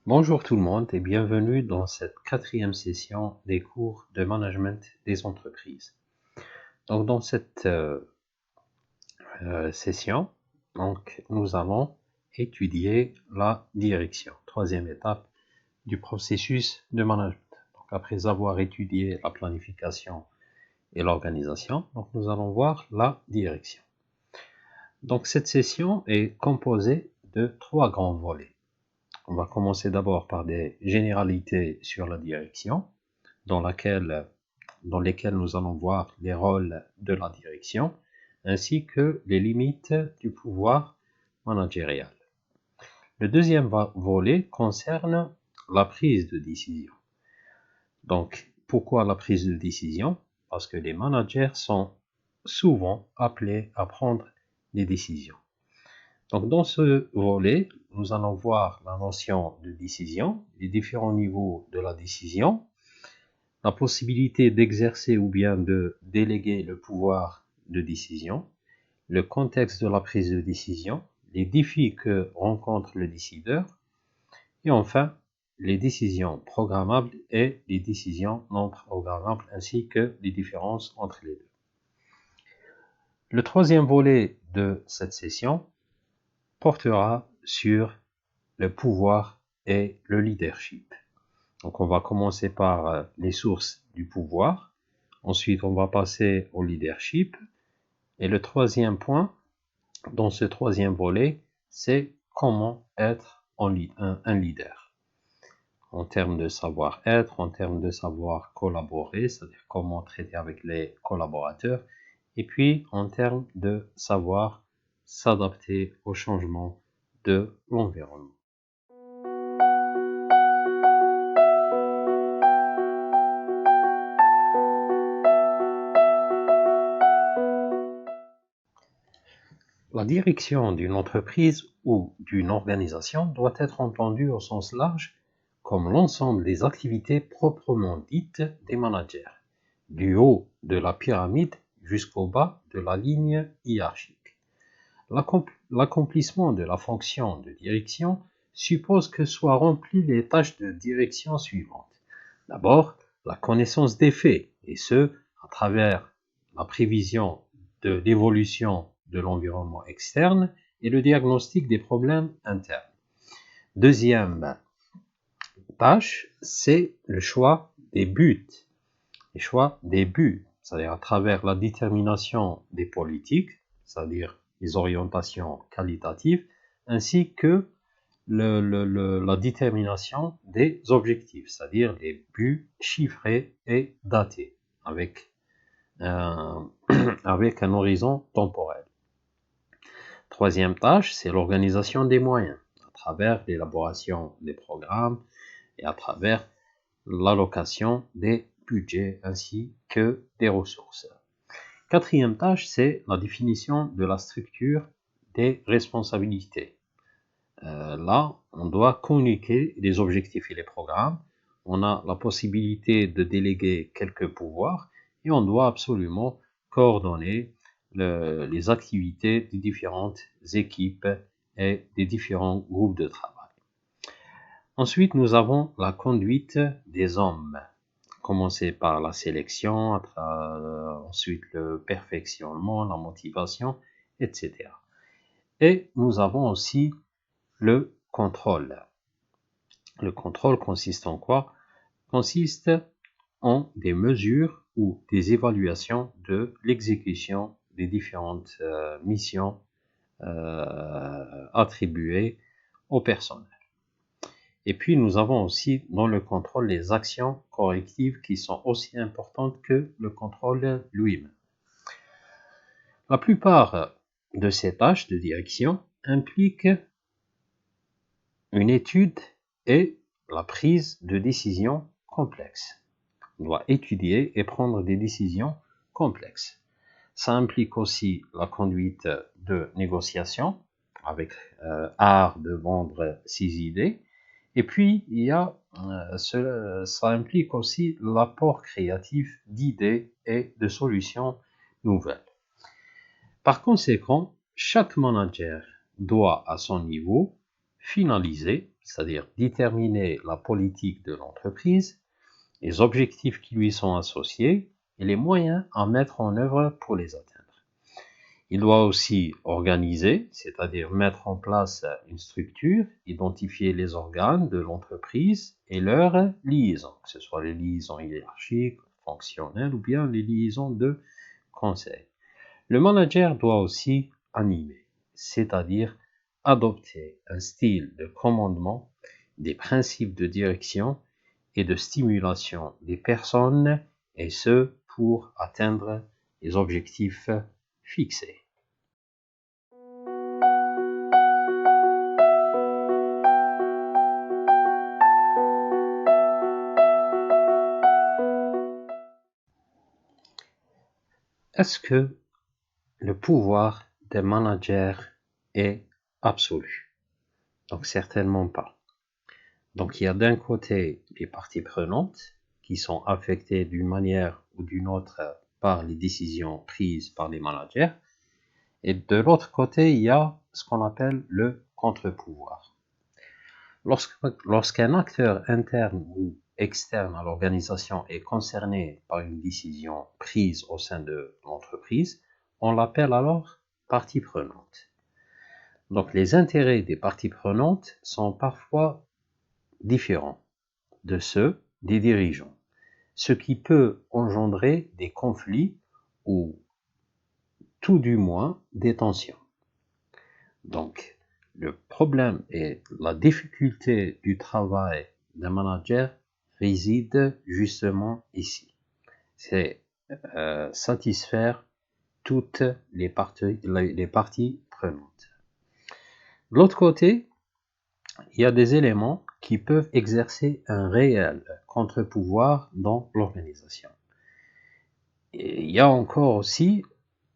Bonjour tout le monde et bienvenue dans cette quatrième session des cours de management des entreprises. Donc dans cette session, nous allons étudier la direction, troisième étape du processus de management. Donc après avoir étudié la planification et l'organisation, nous allons voir la direction. Donc cette session est composée de trois grands volets. On va commencer d'abord par des généralités sur la direction, dans lesquelles nous allons voir les rôles de la direction, ainsi que les limites du pouvoir managérial. Le deuxième volet concerne la prise de décision. Donc, pourquoi la prise de décision? Parce que les managers sont souvent appelés à prendre des décisions. Donc, dans ce volet, nous allons voir la notion de décision, les différents niveaux de la décision, la possibilité d'exercer ou bien de déléguer le pouvoir de décision, le contexte de la prise de décision, les défis que rencontre le décideur, et enfin, les décisions programmables et les décisions non programmables, ainsi que les différences entre les deux. Le troisième volet de cette session portera sur le pouvoir et le leadership. Donc on va commencer par les sources du pouvoir, ensuite on va passer au leadership, et le troisième point dans ce troisième volet, c'est comment être un leader. En termes de savoir-être, en termes de savoir collaborer, c'est-à-dire comment traiter avec les collaborateurs, et puis en termes de savoir s'adapter au changement de l'environnement. La direction d'une entreprise ou d'une organisation doit être entendue au sens large comme l'ensemble des activités proprement dites des managers, du haut de la pyramide jusqu'au bas de la ligne hiérarchique. L'accomplissement de la fonction de direction suppose que soient remplies les tâches de direction suivantes. D'abord, la connaissance des faits, et ce, à travers la prévision de l'évolution de l'environnement externe et le diagnostic des problèmes internes. Deuxième tâche, c'est le choix des buts. Le choix des buts, c'est-à-dire à travers la détermination des politiques, c'est-à-dire les orientations qualitatives, ainsi que la détermination des objectifs, c'est-à-dire les buts chiffrés et datés, avec un horizon temporel. Troisième tâche, c'est l'organisation des moyens, à travers l'élaboration des programmes et à travers l'allocation des budgets ainsi que des ressources. Quatrième tâche, c'est la définition de la structure des responsabilités. Là, on doit communiquer les objectifs et les programmes, on a la possibilité de déléguer quelques pouvoirs et on doit absolument coordonner les activités des différentes équipes et des différents groupes de travail. Ensuite, nous avons la conduite des hommes, commencer par la sélection, ensuite le perfectionnement, la motivation, etc. Et nous avons aussi le contrôle. Le contrôle consiste en quoi? Consiste en des mesures ou des évaluations de l'exécution des différentes missions attribuées au personnel. Et puis nous avons aussi dans le contrôle les actions correctives qui sont aussi importantes que le contrôle lui-même. La plupart de ces tâches de direction impliquent une étude et la prise de décisions complexes. On doit étudier et prendre des décisions complexes. Ça implique aussi la conduite de négociations avec art de vendre ses idées. Et puis, ça implique aussi l'apport créatif d'idées et de solutions nouvelles. Par conséquent, chaque manager doit, à son niveau, finaliser, c'est-à-dire déterminer la politique de l'entreprise, les objectifs qui lui sont associés et les moyens à mettre en œuvre pour les atteindre. Il doit aussi organiser, c'est-à-dire mettre en place une structure, identifier les organes de l'entreprise et leurs liaisons, que ce soit les liaisons hiérarchiques, fonctionnelles ou bien les liaisons de conseil. Le manager doit aussi animer, c'est-à-dire adopter un style de commandement, des principes de direction et de stimulation des personnes, et ce pour atteindre les objectifs fixés. Est-ce que le pouvoir des managers est absolu? Donc certainement pas. Donc il y a d'un côté les parties prenantes qui sont affectées d'une manière ou d'une autre par les décisions prises par les managers, et de l'autre côté il y a ce qu'on appelle le contre-pouvoir. Lorsqu'un acteur interne ou externe à l'organisation est concerné par une décision prise au sein de l'entreprise, on l'appelle alors partie prenante. Donc les intérêts des parties prenantes sont parfois différents de ceux des dirigeants, ce qui peut engendrer des conflits ou tout du moins des tensions. Donc le problème et la difficulté du travail d'un manager réside justement ici. C'est satisfaire toutes les parties prenantes. De l'autre côté, il y a des éléments qui peuvent exercer un réel contre-pouvoir dans l'organisation. Et il y a encore aussi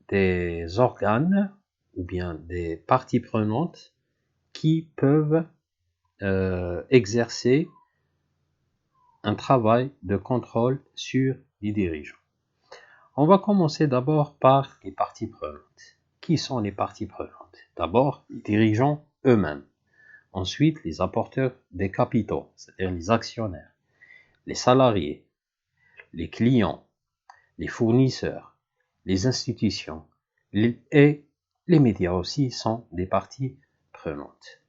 des organes ou bien des parties prenantes qui peuvent exercer un travail de contrôle sur les dirigeants. On va commencer d'abord par les parties prenantes. Qui sont les parties prenantes? D'abord, les dirigeants eux-mêmes. Ensuite, les apporteurs des capitaux, c'est-à-dire les actionnaires, les salariés, les clients, les fournisseurs, les institutions et les médias aussi sont des parties prenantes.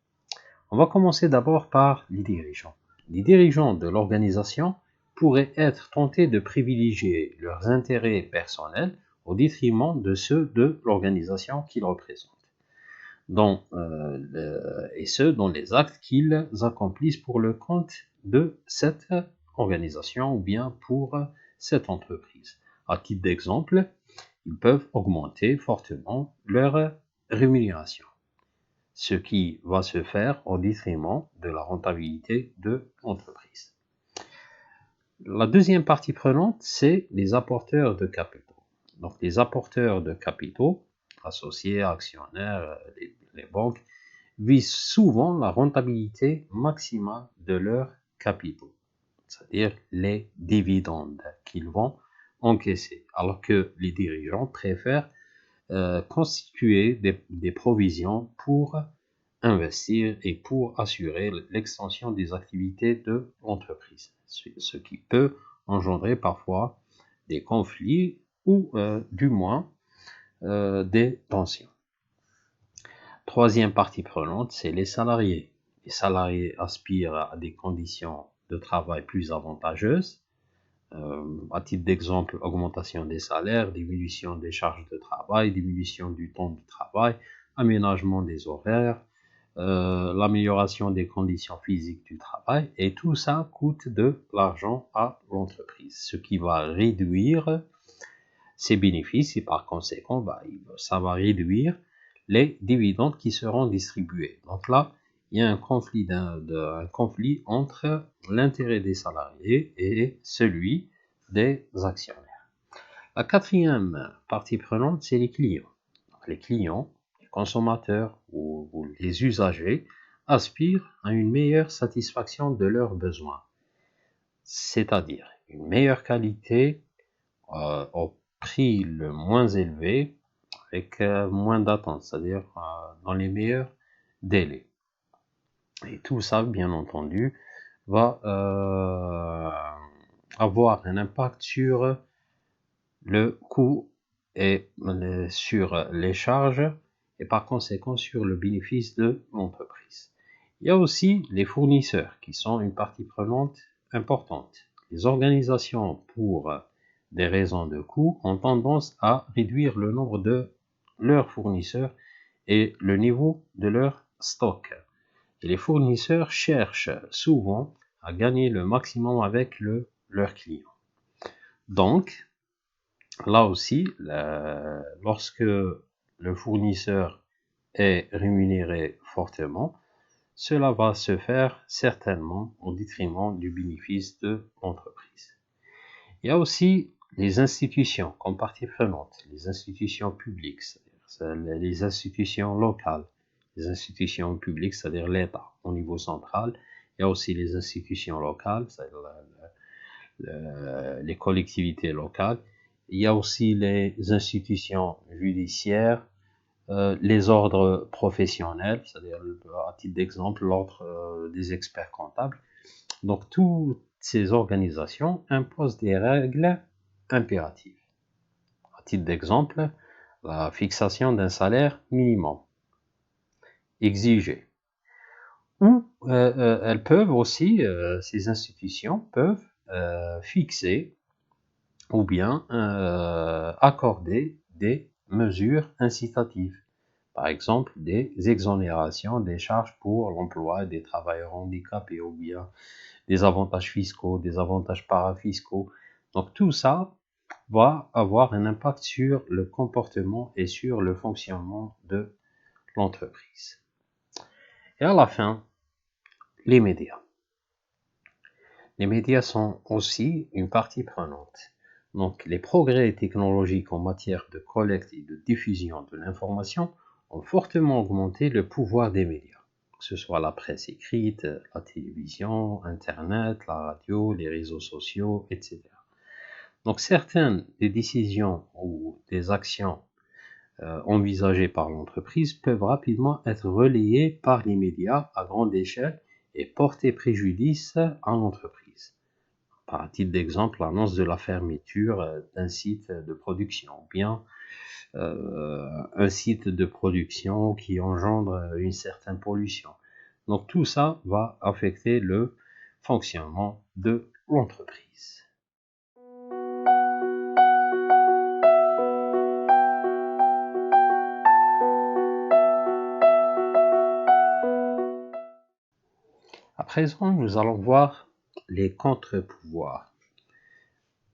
On va commencer d'abord par les dirigeants. Les dirigeants de l'organisation pourraient être tentés de privilégier leurs intérêts personnels au détriment de ceux de l'organisation qu'ils représentent, et ce, dans les actes qu'ils accomplissent pour le compte de cette organisation ou bien pour cette entreprise. À titre d'exemple, ils peuvent augmenter fortement leur rémunération, ce qui va se faire au détriment de la rentabilité de l'entreprise. La deuxième partie prenante, c'est les apporteurs de capitaux. Donc les apporteurs de capitaux, associés, actionnaires, les banques, visent souvent la rentabilité maximale de leurs capitaux, c'est-à-dire les dividendes qu'ils vont encaisser, alors que les dirigeants préfèrent constituer des provisions pour investir et pour assurer l'extension des activités de l'entreprise, ce qui peut engendrer parfois des conflits ou du moins des tensions. Troisième partie prenante, c'est les salariés. Les salariés aspirent à des conditions de travail plus avantageuses. À titre d'exemple, augmentation des salaires, diminution des charges de travail, diminution du temps de travail, aménagement des horaires, l'amélioration des conditions physiques du travail, et tout ça coûte de l'argent à l'entreprise, ce qui va réduire ses bénéfices et par conséquent, ça va réduire les dividendes qui seront distribués. Donc là, il y a un conflit entre l'intérêt des salariés et celui des actionnaires. La quatrième partie prenante, c'est les clients. Donc, les clients, les consommateurs ou les usagers aspirent à une meilleure satisfaction de leurs besoins, c'est-à-dire une meilleure qualité au prix le moins élevé avec moins d'attente, c'est-à-dire dans les meilleurs délais. Et tout ça, bien entendu, va avoir un impact sur le coût et sur les charges et par conséquent sur le bénéfice de l'entreprise. Il y a aussi les fournisseurs qui sont une partie prenante importante. Les organisations, pour des raisons de coût, ont tendance à réduire le nombre de leurs fournisseurs et le niveau de leur stock. Et les fournisseurs cherchent souvent à gagner le maximum avec leurs clients. Donc, là aussi, lorsque le fournisseur est rémunéré fortement, cela va se faire certainement au détriment du bénéfice de l'entreprise. Il y a aussi les institutions comme partie prenante, les institutions publiques, c'est-à-dire les institutions locales, les institutions publiques, c'est-à-dire l'État au niveau central. Il y a aussi les institutions locales, c'est-à-dire les collectivités locales. Il y a aussi les institutions judiciaires, les ordres professionnels, c'est-à-dire à titre d'exemple l'ordre des experts comptables. Donc toutes ces organisations imposent des règles impératives. À titre d'exemple, la fixation d'un salaire minimum exigé. Ou elles peuvent aussi, ces institutions peuvent fixer ou bien accorder des mesures incitatives. Par exemple, des exonérations des charges pour l'emploi des travailleurs handicapés ou bien des avantages fiscaux, des avantages parafiscaux. Donc tout ça va avoir un impact sur le comportement et sur le fonctionnement de l'entreprise. Et à la fin, les médias. Les médias sont aussi une partie prenante. Donc les progrès technologiques en matière de collecte et de diffusion de l'information ont fortement augmenté le pouvoir des médias, que ce soit la presse écrite, la télévision, Internet, la radio, les réseaux sociaux, etc. Donc certaines des décisions ou des actions envisagées par l'entreprise peuvent rapidement être relayées par les médias à grande échelle et porter préjudice à l'entreprise. Par titre d'exemple, l'annonce de la fermeture d'un site de production, ou bien un site de production qui engendre une certaine pollution. Donc tout ça va affecter le fonctionnement de l'entreprise. À présent, nous allons voir les contre-pouvoirs.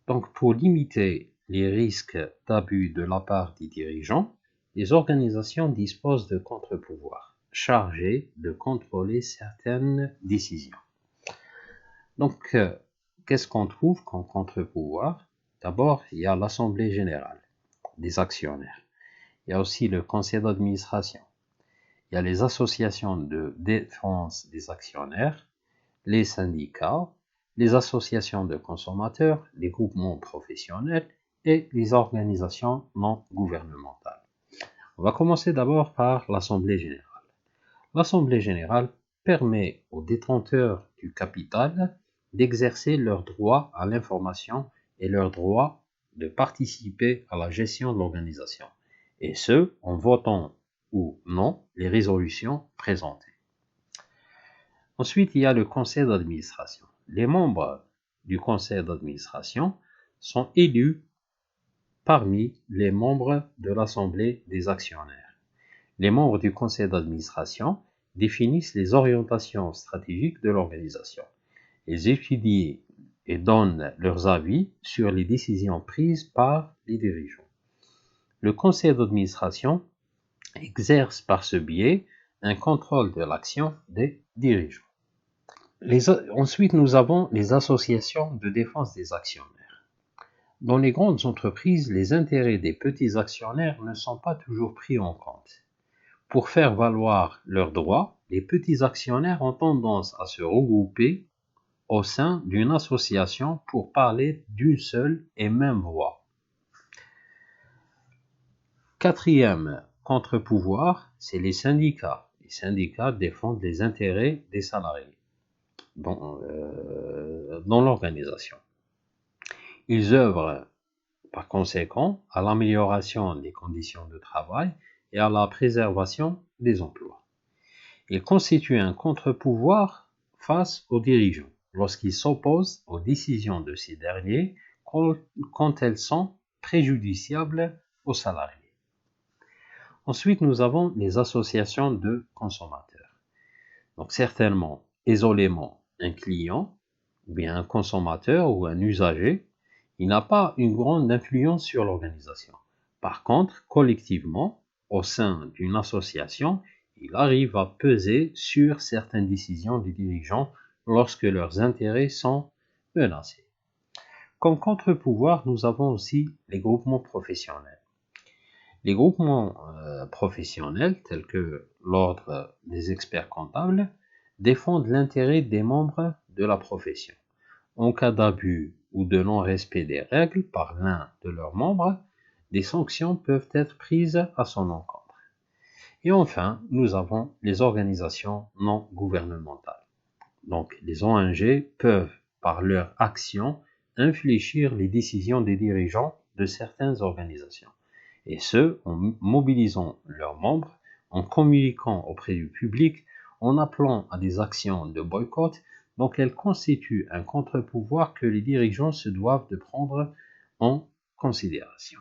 Donc pour limiter les risques d'abus de la part des dirigeants, les organisations disposent de contre-pouvoirs chargés de contrôler certaines décisions. Donc, qu'est-ce qu'on trouve comme contre-pouvoir? D'abord, il y a l'Assemblée générale des actionnaires. Il y a aussi le conseil d'administration. Il y a les associations de défense des actionnaires, les syndicats, les associations de consommateurs, les groupements professionnels et les organisations non gouvernementales. On va commencer d'abord par l'Assemblée générale. L'Assemblée générale permet aux détenteurs du capital d'exercer leur droit à l'information et leur droit de participer à la gestion de l'organisation, et ce, en votant ou non les résolutions présentées. Ensuite, il y a le conseil d'administration. Les membres du conseil d'administration sont élus parmi les membres de l'Assemblée des actionnaires. Les membres du conseil d'administration définissent les orientations stratégiques de l'organisation. Ils étudient et donnent leurs avis sur les décisions prises par les dirigeants. Le conseil d'administration exerce par ce biais un contrôle de l'action des dirigeants. Ensuite, nous avons les associations de défense des actionnaires. Dans les grandes entreprises, les intérêts des petits actionnaires ne sont pas toujours pris en compte. Pour faire valoir leurs droits, les petits actionnaires ont tendance à se regrouper au sein d'une association pour parler d'une seule et même voix. Quatrième contre-pouvoir, c'est les syndicats. Les syndicats défendent les intérêts des salariés dans l'organisation. Ils œuvrent par conséquent à l'amélioration des conditions de travail et à la préservation des emplois. Ils constituent un contre-pouvoir face aux dirigeants lorsqu'ils s'opposent aux décisions de ces derniers quand elles sont préjudiciables aux salariés. Ensuite, nous avons les associations de consommateurs. Donc certainement, isolément, un client, ou bien un consommateur ou un usager, il n'a pas une grande influence sur l'organisation. Par contre, collectivement, au sein d'une association, il arrive à peser sur certaines décisions des dirigeants lorsque leurs intérêts sont menacés. Comme contre-pouvoir, nous avons aussi les groupements professionnels. Les groupements professionnels, tels que l'Ordre des experts comptables, défendent l'intérêt des membres de la profession. En cas d'abus ou de non-respect des règles par l'un de leurs membres, des sanctions peuvent être prises à son encontre. Et enfin, nous avons les organisations non gouvernementales. Donc, les ONG peuvent, par leur action, infléchir les décisions des dirigeants de certaines organisations. Et ce, en mobilisant leurs membres, en communiquant auprès du public, en appelant à des actions de boycott. Donc, elles constituent un contre-pouvoir que les dirigeants se doivent de prendre en considération.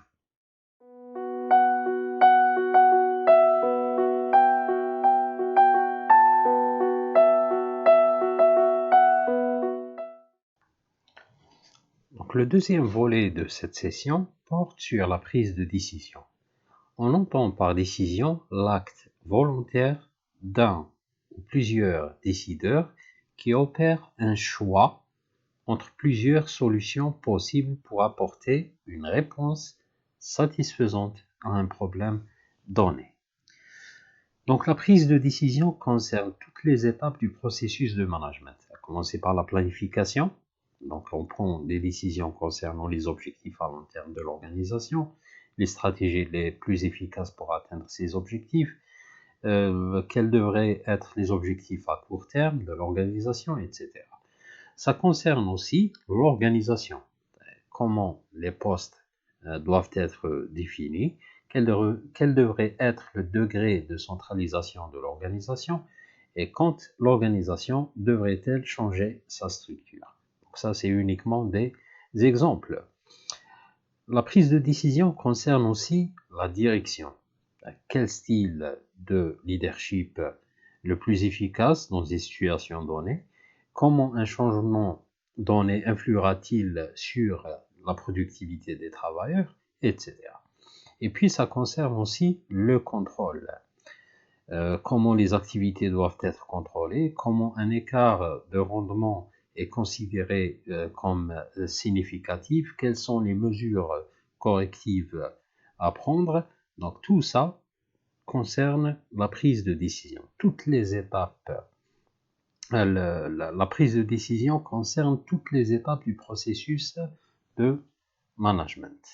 Donc, le deuxième volet de cette session porte sur la prise de décision. On entend par décision l'acte volontaire d'un ou plusieurs décideurs qui opèrent un choix entre plusieurs solutions possibles pour apporter une réponse satisfaisante à un problème donné. Donc la prise de décision concerne toutes les étapes du processus de management, à commencer par la planification. Donc on prend des décisions concernant les objectifs à long terme de l'organisation, les stratégies les plus efficaces pour atteindre ces objectifs, quels devraient être les objectifs à court terme de l'organisation, etc. Ça concerne aussi l'organisation, comment les postes doivent être définis, quel devrait être le degré de centralisation de l'organisation et quand l'organisation devrait-elle changer sa structure. Donc ça, c'est uniquement des exemples. La prise de décision concerne aussi la direction. Quel style de leadership le plus efficace dans des situations données? Comment un changement donné influera-t-il sur la productivité des travailleurs, etc. Et puis ça concerne aussi le contrôle. Comment les activités doivent être contrôlées, comment un écart de rendement est considéré comme significatif, quelles sont les mesures correctives à prendre. Donc tout ça concerne la prise de décision. Toutes les étapes, la prise de décision concerne toutes les étapes du processus de management.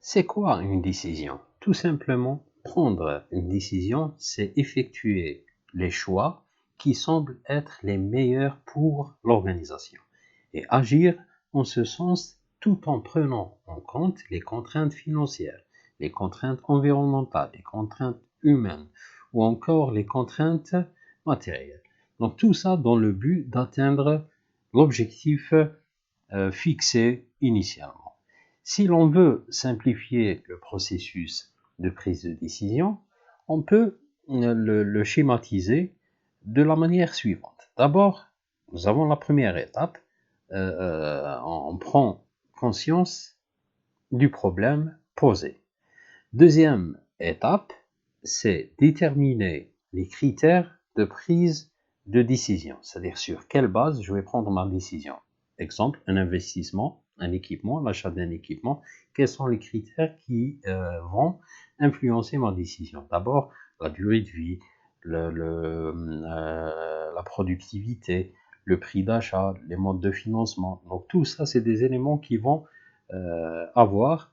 C'est quoi une décision? Tout simplement, prendre une décision, c'est effectuer les choix qui semblent être les meilleurs pour l'organisation et agir en ce sens tout en prenant en compte les contraintes financières, les contraintes environnementales, les contraintes humaines ou encore les contraintes matérielles. Donc tout ça dans le but d'atteindre l'objectif fixé initialement. Si l'on veut simplifier le processus de prise de décision, on peut le schématiser de la manière suivante. D'abord, nous avons la première étape, on prend conscience du problème posé. Deuxième étape, c'est déterminer les critères de prise de décision, c'est-à-dire sur quelle base je vais prendre ma décision. Exemple, un investissement, un équipement, l'achat d'un équipement, quels sont les critères qui vont influencer ma décision? D'abord, la durée de vie, la productivité, le prix d'achat, les modes de financement. Donc tout ça, c'est des éléments qui vont avoir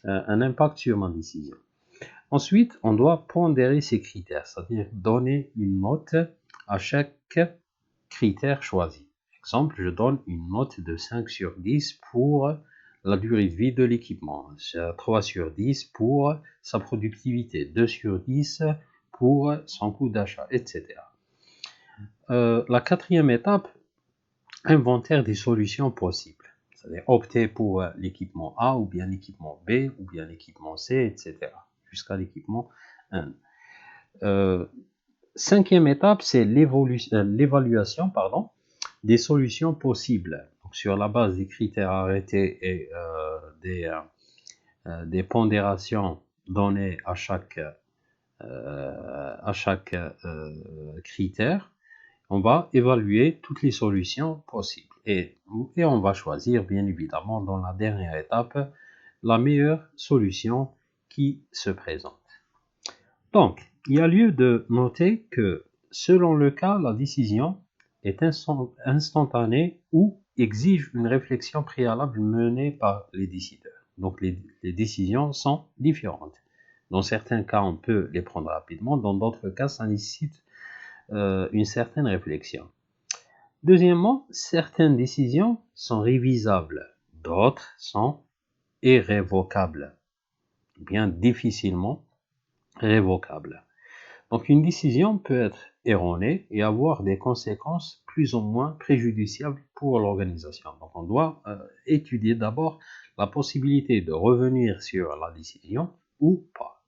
un impact sur ma décision. Ensuite, on doit pondérer ces critères, c'est-à-dire donner une note à chaque critère choisi. Exemple, je donne une note de 5 sur 10 pour la durée de vie de l'équipement, 3 sur 10 pour sa productivité, 2 sur 10 pour son coût d'achat, etc. La quatrième étape, inventaire des solutions possibles. C'est-à-dire opter pour l'équipement A ou bien l'équipement B ou bien l'équipement C, etc. jusqu'à l'équipement 1. Cinquième étape, c'est l'évaluation des solutions possibles. Donc, sur la base des critères arrêtés et des pondérations données à chaque critère, on va évaluer toutes les solutions possibles. Et on va choisir, bien évidemment, dans la dernière étape, la meilleure solution qui se présente. Donc, il y a lieu de noter que, selon le cas, la décision est instantanée ou exige une réflexion préalable menée par les décideurs. Donc, les décisions sont différentes. Dans certains cas, on peut les prendre rapidement. Dans d'autres cas, ça nécessite une certaine réflexion. Deuxièmement, certaines décisions sont révisables, d'autres sont irrévocables, bien difficilement révocables. Donc une décision peut être erronée et avoir des conséquences plus ou moins préjudiciables pour l'organisation. Donc on doit étudier d'abord la possibilité de revenir sur la décision ou pas.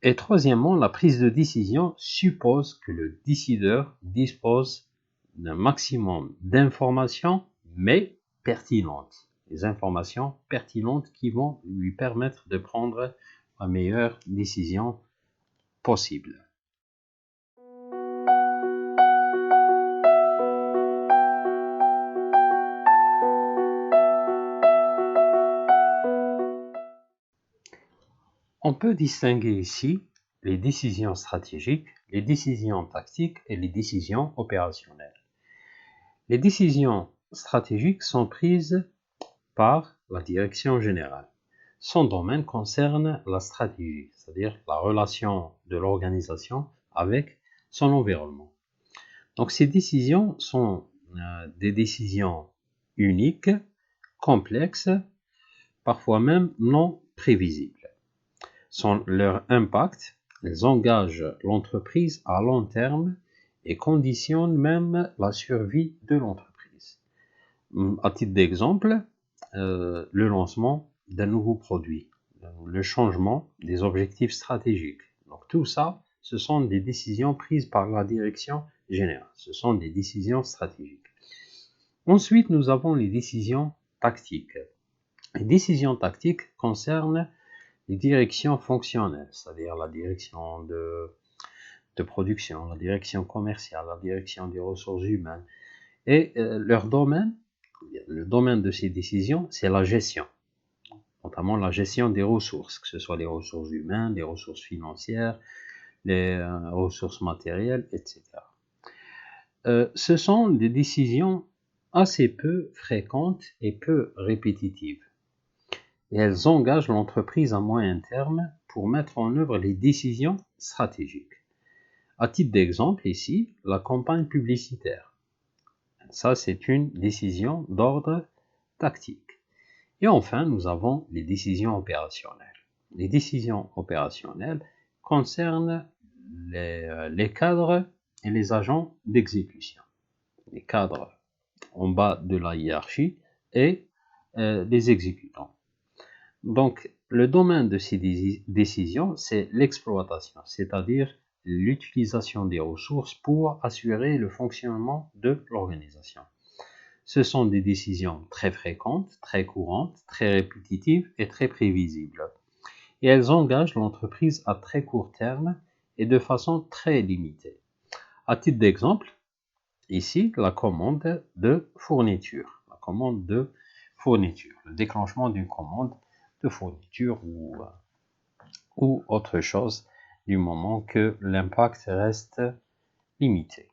Et troisièmement, la prise de décision suppose que le décideur dispose d'un maximum d'informations, mais pertinentes. Des informations pertinentes qui vont lui permettre de prendre la meilleure décision possible. On peut distinguer ici les décisions stratégiques, les décisions tactiques et les décisions opérationnelles. Les décisions stratégiques sont prises par la direction générale. Son domaine concerne la stratégie, c'est-à-dire la relation de l'organisation avec son environnement. Donc ces décisions sont des décisions uniques, complexes, parfois même non prévisibles. Leur impact, elles engagent l'entreprise à long terme et conditionnent même la survie de l'entreprise. À titre d'exemple, le lancement d'un nouveau produit, le changement des objectifs stratégiques. Donc tout ça, ce sont des décisions prises par la direction générale. Ce sont des décisions stratégiques. Ensuite, nous avons les décisions tactiques. Les décisions tactiques concernent les directions fonctionnelles, c'est-à-dire la direction de production, la direction commerciale, la direction des ressources humaines. Et leur domaine, le domaine de ces décisions, c'est la gestion, notamment la gestion des ressources, que ce soit les ressources humaines, les ressources financières, les ressources matérielles, etc. Ce sont des décisions assez peu fréquentes et peu répétitives. Et elles engagent l'entreprise à moyen terme pour mettre en œuvre les décisions stratégiques. À titre d'exemple, ici, la campagne publicitaire. Ça, c'est une décision d'ordre tactique. Et enfin, nous avons les décisions opérationnelles. Les décisions opérationnelles concernent les cadres et les agents d'exécution. Les cadres en bas de la hiérarchie et les exécutants. Donc, le domaine de ces décisions, c'est l'exploitation, c'est-à-dire l'utilisation des ressources pour assurer le fonctionnement de l'organisation. Ce sont des décisions très fréquentes, très courantes, très répétitives et très prévisibles. Et elles engagent l'entreprise à très court terme et de façon très limitée. À titre d'exemple, ici, la commande de fourniture. La commande de fourniture, le déclenchement d'une commande de fourniture ou autre chose, du moment que l'impact reste limité.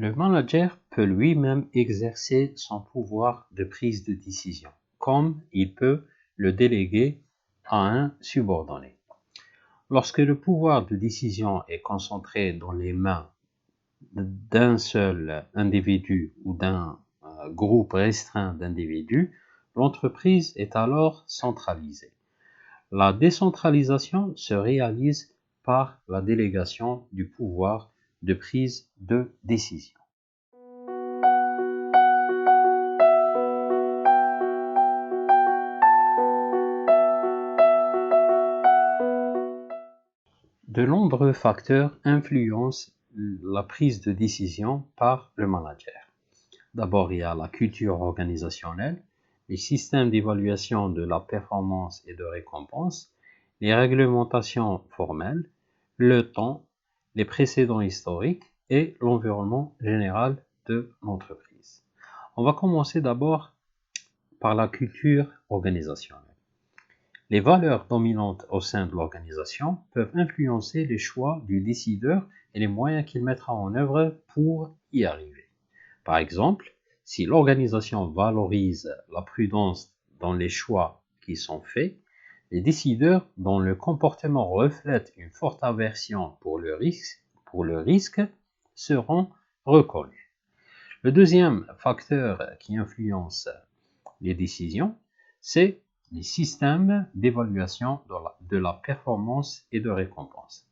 Le manager peut lui-même exercer son pouvoir de prise de décision, comme il peut le déléguer à un subordonné. Lorsque le pouvoir de décision est concentré dans les mains d'un seul individu ou d'un groupe restreint d'individus, l'entreprise est alors centralisée. La décentralisation se réalise par la délégation du pouvoir de prise de décision. De nombreux facteurs influencent la prise de décision par le manager. D'abord, il y a la culture organisationnelle, les systèmes d'évaluation de la performance et de récompense, les réglementations formelles, le temps, les précédents historiques et l'environnement général de l'entreprise. On va commencer d'abord par la culture organisationnelle. Les valeurs dominantes au sein de l'organisation peuvent influencer les choix du décideur et les moyens qu'il mettra en œuvre pour y arriver. Par exemple, si l'organisation valorise la prudence dans les choix qui sont faits, les décideurs dont le comportement reflète une forte aversion pour le risque seront reconnus. Le deuxième facteur qui influence les décisions, c'est les systèmes d'évaluation de la performance et de récompense.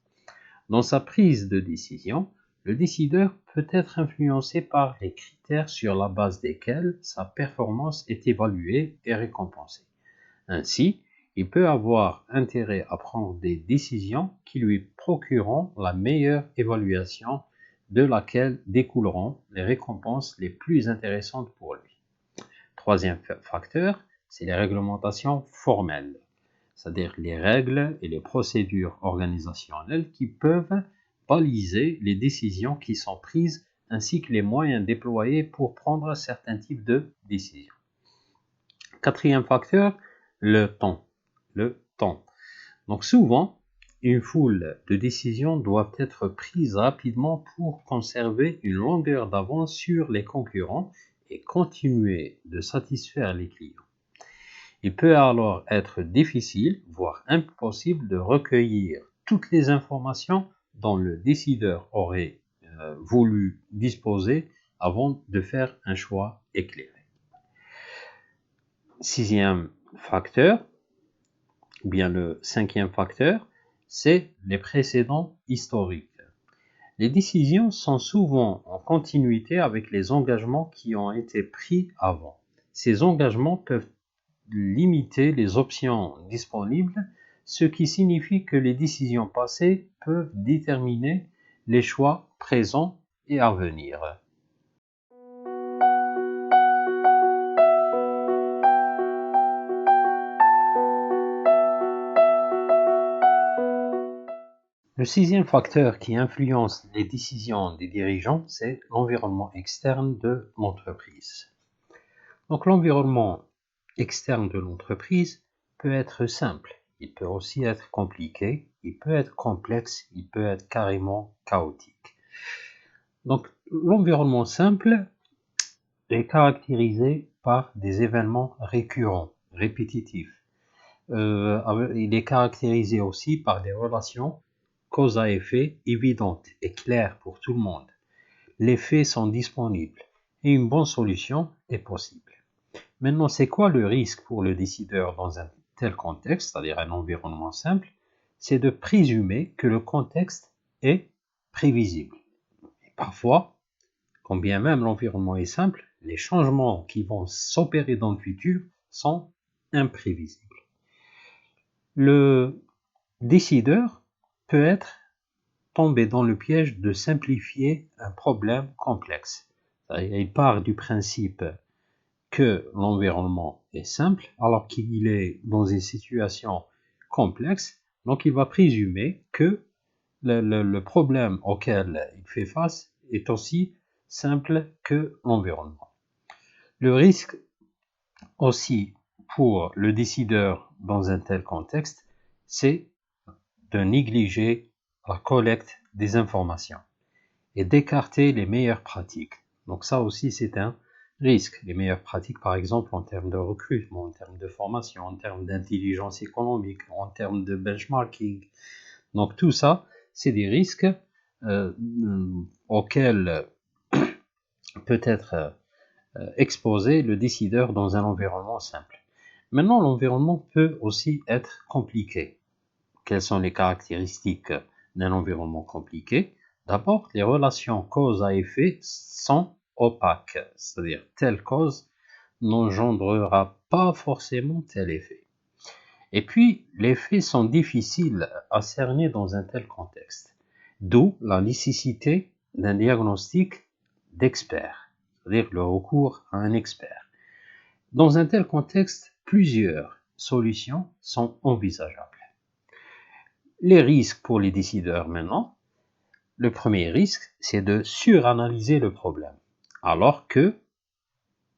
Dans sa prise de décision, le décideur peut être influencé par les critères sur la base desquels sa performance est évaluée et récompensée. Ainsi, il peut avoir intérêt à prendre des décisions qui lui procureront la meilleure évaluation, de laquelle découleront les récompenses les plus intéressantes pour lui. Troisième facteur, c'est les réglementations formelles, c'est-à-dire les règles et les procédures organisationnelles qui peuvent baliser les décisions qui sont prises ainsi que les moyens déployés pour prendre certains types de décisions. Quatrième facteur, le temps. Donc souvent, une foule de décisions doivent être prises rapidement pour conserver une longueur d'avance sur les concurrents et continuer de satisfaire les clients. Il peut alors être difficile, voire impossible, de recueillir toutes les informations dont le décideur aurait voulu disposer avant de faire un choix éclairé. Sixième facteur, ou bien le cinquième facteur, c'est les précédents historiques. Les décisions sont souvent en continuité avec les engagements qui ont été pris avant. Ces engagements peuvent limiter les options disponibles, ce qui signifie que les décisions passées peuvent déterminer les choix présents et à venir. Le sixième facteur qui influence les décisions des dirigeants, c'est l'environnement externe de l'entreprise. Donc l'environnement externe de l'entreprise peut être simple, il peut aussi être compliqué, il peut être complexe, il peut être carrément chaotique. Donc l'environnement simple est caractérisé par des événements récurrents, répétitifs. Il est caractérisé aussi par des relations cause à effet évidentes et claires pour tout le monde. Les faits sont disponibles et une bonne solution est possible. Maintenant, c'est quoi le risque pour le décideur dans un tel contexte, c'est-à-dire un environnement simple? C'est de présumer que le contexte est prévisible. Et parfois, quand bien même l'environnement est simple, les changements qui vont s'opérer dans le futur sont imprévisibles. Le décideur peut être tombé dans le piège de simplifier un problème complexe. Il part du principe que l'environnement est simple alors qu'il est dans une situation complexe, donc il va présumer que le problème auquel il fait face est aussi simple que l'environnement. Le risque aussi pour le décideur dans un tel contexte, c'est de négliger la collecte des informations. et d'écarter les meilleures pratiques. Donc ça aussi, c'est un risque. Les meilleures pratiques, par exemple, en termes de recrutement, en termes de formation, en termes d'intelligence économique, en termes de benchmarking. Donc tout ça, c'est des risques auxquels peut être exposer le décideur dans un environnement simple. Maintenant, l'environnement peut aussi être compliqué. Quelles sont les caractéristiques d'un environnement compliqué? D'abord, les relations cause à effet sont opaques, c'est-à-dire telle cause n'engendrera pas forcément tel effet. Et puis, les faits sont difficiles à cerner dans un tel contexte, d'où la nécessité d'un diagnostic d'expert, c'est-à-dire le recours à un expert. Dans un tel contexte, plusieurs solutions sont envisageables. Les risques pour les décideurs maintenant. Le premier risque, c'est de suranalyser le problème, alors que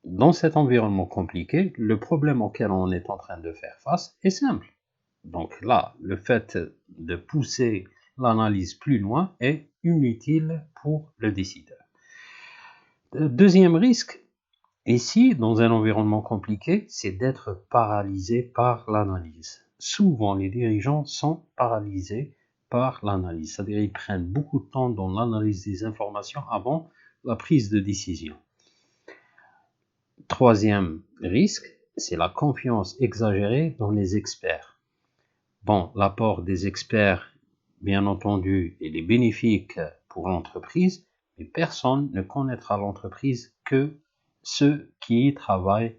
dans cet environnement compliqué, le problème auquel on est en train de faire face est simple. Donc là, le fait de pousser l'analyse plus loin est inutile pour le décideur. Deuxième risque, ici, dans un environnement compliqué, c'est d'être paralysé par l'analyse. Souvent, les dirigeants sont paralysés par l'analyse, c'est-à-dire ils prennent beaucoup de temps dans l'analyse des informations avant la prise de décision. Troisième risque, c'est la confiance exagérée dans les experts. Bon, l'apport des experts, bien entendu, il est bénéfique pour l'entreprise, mais personne ne connaîtra l'entreprise que ceux qui y travaillent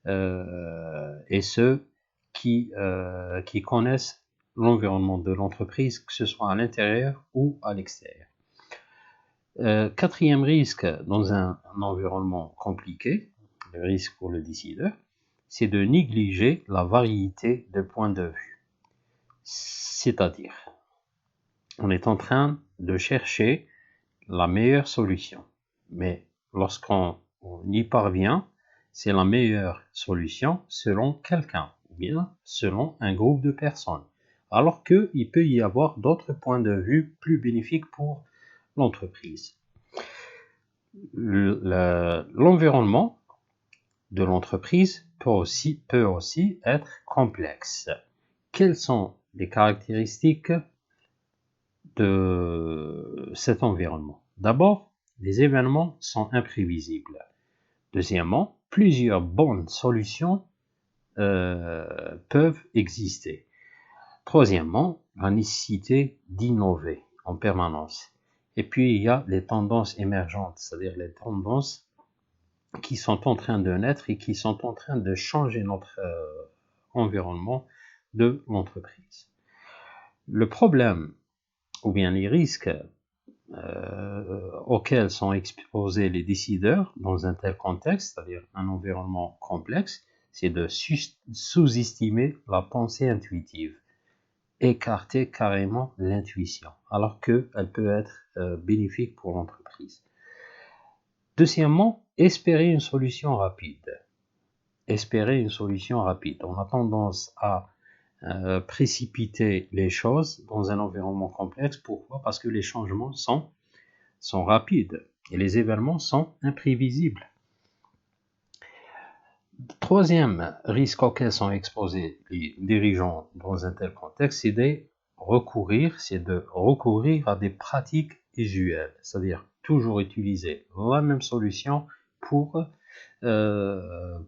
et ceux qui connaissent l'environnement de l'entreprise, que ce soit à l'intérieur ou à l'extérieur. Quatrième risque dans un environnement compliqué, le risque pour le décideur, c'est de négliger la variété de points de vue. C'est-à-dire, on est en train de chercher la meilleure solution, mais lorsqu'on y parvient, c'est la meilleure solution selon quelqu'un, ou bien selon un groupe de personnes, alors qu'il peut y avoir d'autres points de vue plus bénéfiques pour l'entreprise. L'environnement de l'entreprise peut aussi être complexe. Quelles sont les caractéristiques de cet environnement? D'abord, les événements sont imprévisibles. Deuxièmement, plusieurs bonnes solutions peuvent exister. Troisièmement, la nécessité d'innover en permanence. Et puis, il y a les tendances émergentes, c'est-à-dire les tendances qui sont en train de naître et qui sont en train de changer notre environnement de l'entreprise. Le problème, ou bien les risques auxquels sont exposés les décideurs dans un tel contexte, c'est-à-dire un environnement complexe, c'est de sous-estimer la pensée intuitive, écarter carrément l'intuition, alors qu'elle peut être bénéfique pour l'entreprise. Deuxièmement, espérer une solution rapide. Espérer une solution rapide. On a tendance à précipiter les choses dans un environnement complexe. Pourquoi? Parce que les changements sont rapides et les événements sont imprévisibles. Troisième risque auquel sont exposés les dirigeants dans un tel contexte, c'est de recourir à des pratiques usuelles, c'est-à-dire toujours utiliser la même solution pour un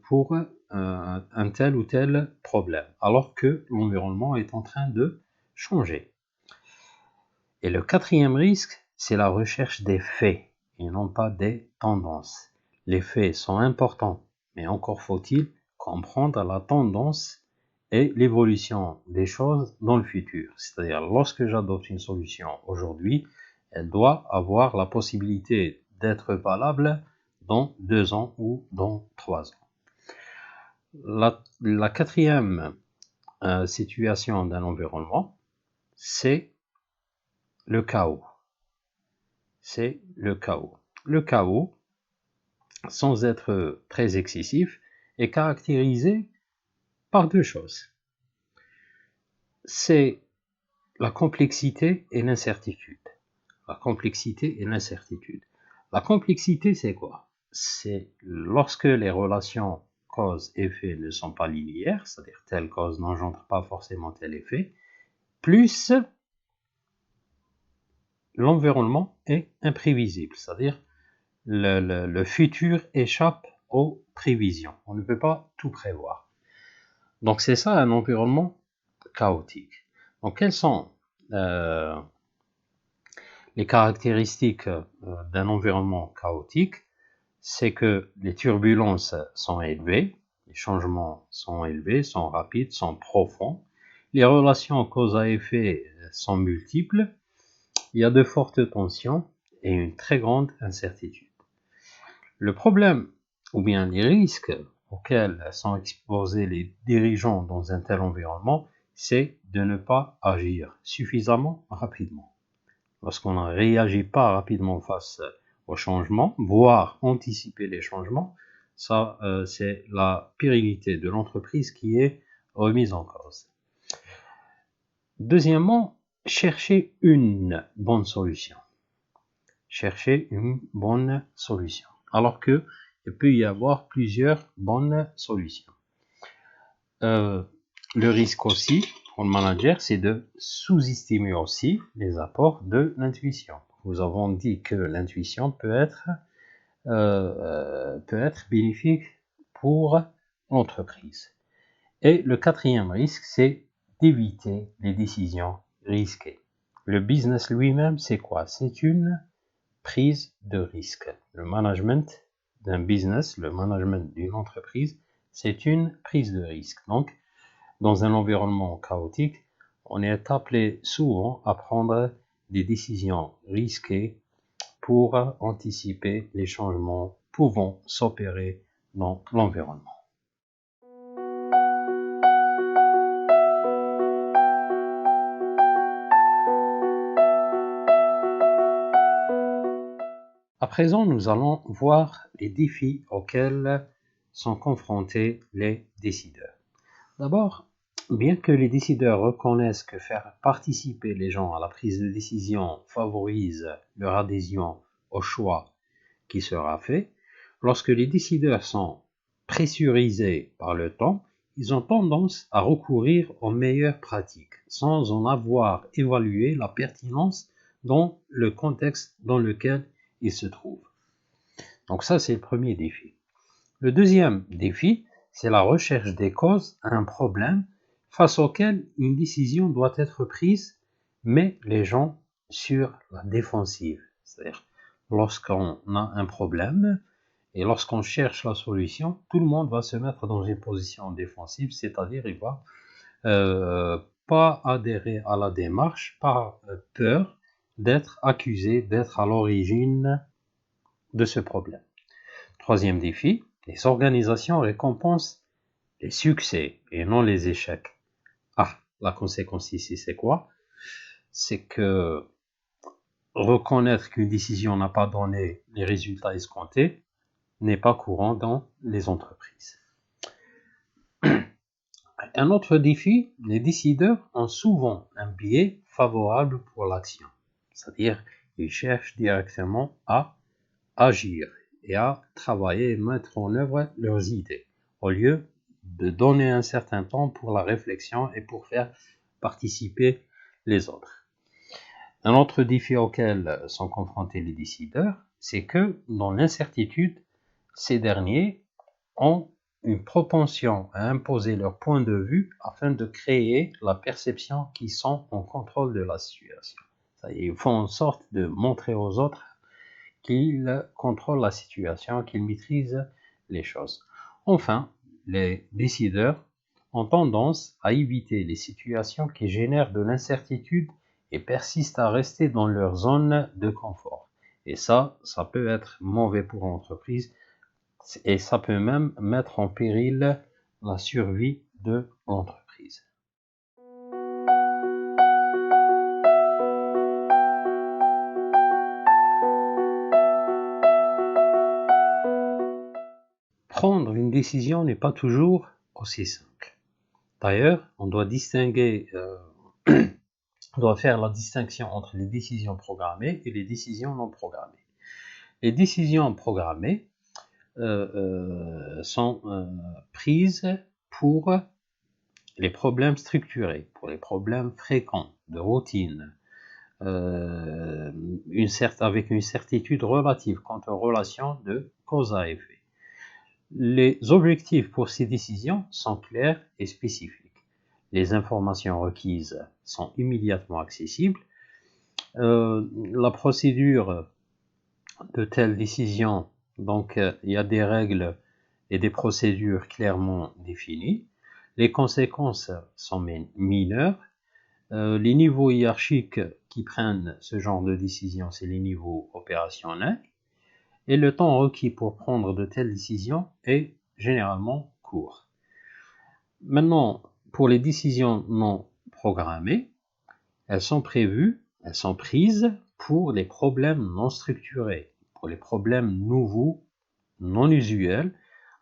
tel ou tel problème, alors que l'environnement est en train de changer. Et le quatrième risque, c'est la recherche des faits et non pas des tendances. Les faits sont importants, mais encore faut-il comprendre la tendance et l'évolution des choses dans le futur. C'est-à-dire, lorsque j'adopte une solution aujourd'hui, elle doit avoir la possibilité d'être valable dans 2 ans ou dans 3 ans. La quatrième situation d'un environnement, c'est le chaos. C'est le chaos. Le chaos, sans être très excessif, est caractérisé par 2 choses. C'est la complexité et l'incertitude. La complexité et l'incertitude. La complexité, c'est quoi? C'est lorsque les relations cause-effet ne sont pas linéaires, c'est-à-dire telle cause n'engendre pas forcément tel effet, plus l'environnement est imprévisible, c'est-à-dire le futur échappe aux prévisions. On ne peut pas tout prévoir. Donc c'est ça un environnement chaotique. Donc quelles sont les caractéristiques d'un environnement chaotique? C'est que les turbulences sont élevées, les changements sont élevés, sont rapides, sont profonds, les relations cause à effet sont multiples, il y a de fortes tensions et une très grande incertitude. Le problème, ou bien les risques auxquels sont exposés les dirigeants dans un tel environnement, c'est de ne pas agir suffisamment rapidement. Lorsqu'on ne réagit pas rapidement face aux changements, voire anticiper les changements, ça, c'est la pérennité de l'entreprise qui est remise en cause. Deuxièmement, chercher une bonne solution. Chercher une bonne solution. Alors que il peut y avoir plusieurs bonnes solutions. Le risque aussi, pour le manager, c'est de sous-estimer aussi les apports de l'intuition. Nous avons dit que l'intuition peut être bénéfique pour l'entreprise. Et le quatrième risque, c'est d'éviter les décisions risquées. Le business lui-même, c'est quoi? C'est une prise de risque. Le management d'un business, le management d'une entreprise, c'est une prise de risque. Donc, dans un environnement chaotique, on est appelé souvent à prendre des décisions risquées pour anticiper les changements pouvant s'opérer dans l'environnement. À présent, nous allons voir les défis auxquels sont confrontés les décideurs. D'abord, bien que les décideurs reconnaissent que faire participer les gens à la prise de décision favorise leur adhésion au choix qui sera fait, lorsque les décideurs sont pressurisés par le temps, ils ont tendance à recourir aux meilleures pratiques sans en avoir évalué la pertinence dans le contexte dans lequel ils se trouvent. Donc ça, c'est le premier défi. Le deuxième défi, c'est la recherche des causes à un problème face auquel une décision doit être prise, mais les gens sur la défensive. C'est-à-dire, lorsqu'on a un problème et lorsqu'on cherche la solution, tout le monde va se mettre dans une position défensive, c'est-à-dire il va pas adhérer à la démarche par peur d'être accusé d'être à l'origine de ce problème. Troisième défi, les organisations récompensent les succès et non les échecs. Ah, la conséquence ici, c'est quoi? C'est que reconnaître qu'une décision n'a pas donné les résultats escomptés n'est pas courant dans les entreprises. Un autre défi, les décideurs ont souvent un biais favorable pour l'action. C'est-à-dire, ils cherchent directement à agir et à travailler et mettre en œuvre leurs idées, au lieu de donner un certain temps pour la réflexion et pour faire participer les autres. Un autre défi auquel sont confrontés les décideurs, c'est que dans l'incertitude, ces derniers ont une propension à imposer leur point de vue afin de créer la perception qu'ils sont en contrôle de la situation. Ils font en sorte de montrer aux autres qu'ils contrôlent la situation, qu'ils maîtrisent les choses. Enfin, les décideurs ont tendance à éviter les situations qui génèrent de l'incertitude et persistent à rester dans leur zone de confort. Et ça peut être mauvais pour l'entreprise et ça peut même mettre en péril la survie de l'entreprise. Prendre une décision n'est pas toujours aussi simple. D'ailleurs, on doit distinguer doit faire la distinction entre les décisions programmées et les décisions non programmées. Les décisions programmées sont prises pour les problèmes structurés, pour les problèmes fréquents, de routine, avec une certitude relative quant aux relations de cause à effet. Les objectifs pour ces décisions sont clairs et spécifiques. Les informations requises sont immédiatement accessibles. La procédure de telle décision, donc il y a des règles et des procédures clairement définies. Les conséquences sont mineures. Les niveaux hiérarchiques qui prennent ce genre de décision, c'est les niveaux opérationnels. Et le temps requis pour prendre de telles décisions est généralement court. Maintenant, pour les décisions non programmées, elles sont prises pour les problèmes non structurés, pour les problèmes nouveaux, non usuels,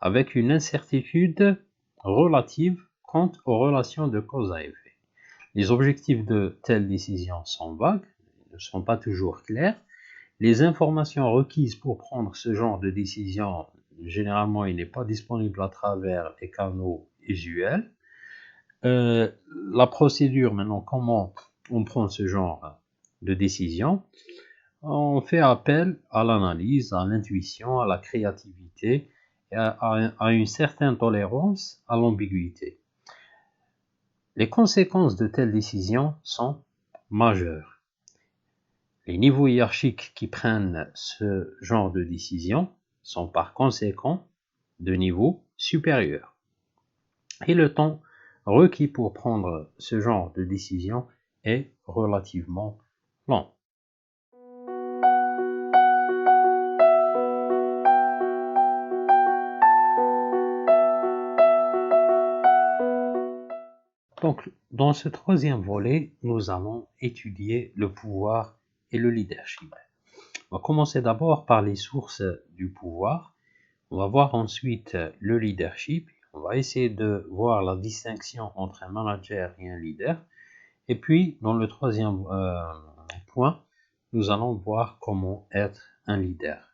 avec une incertitude relative quant aux relations de cause à effet. Les objectifs de telles décisions sont vagues, ne sont pas toujours clairs. Les informations requises pour prendre ce genre de décision, généralement, il n'est pas disponible à travers les canaux usuels. La procédure, maintenant, comment on prend ce genre de décision? On fait appel à l'analyse, à l'intuition, à la créativité, et à une certaine tolérance à l'ambiguïté. Les conséquences de telles décisions sont majeures. Les niveaux hiérarchiques qui prennent ce genre de décision sont par conséquent de niveau supérieur. Et le temps requis pour prendre ce genre de décision est relativement long. Donc, dans ce troisième volet, nous allons étudier le pouvoir et le leadership. On va commencer d'abord par les sources du pouvoir. On va voir ensuite le leadership. On va essayer de voir la distinction entre un manager et un leader. Et puis, dans le troisième point, nous allons voir comment être un leader.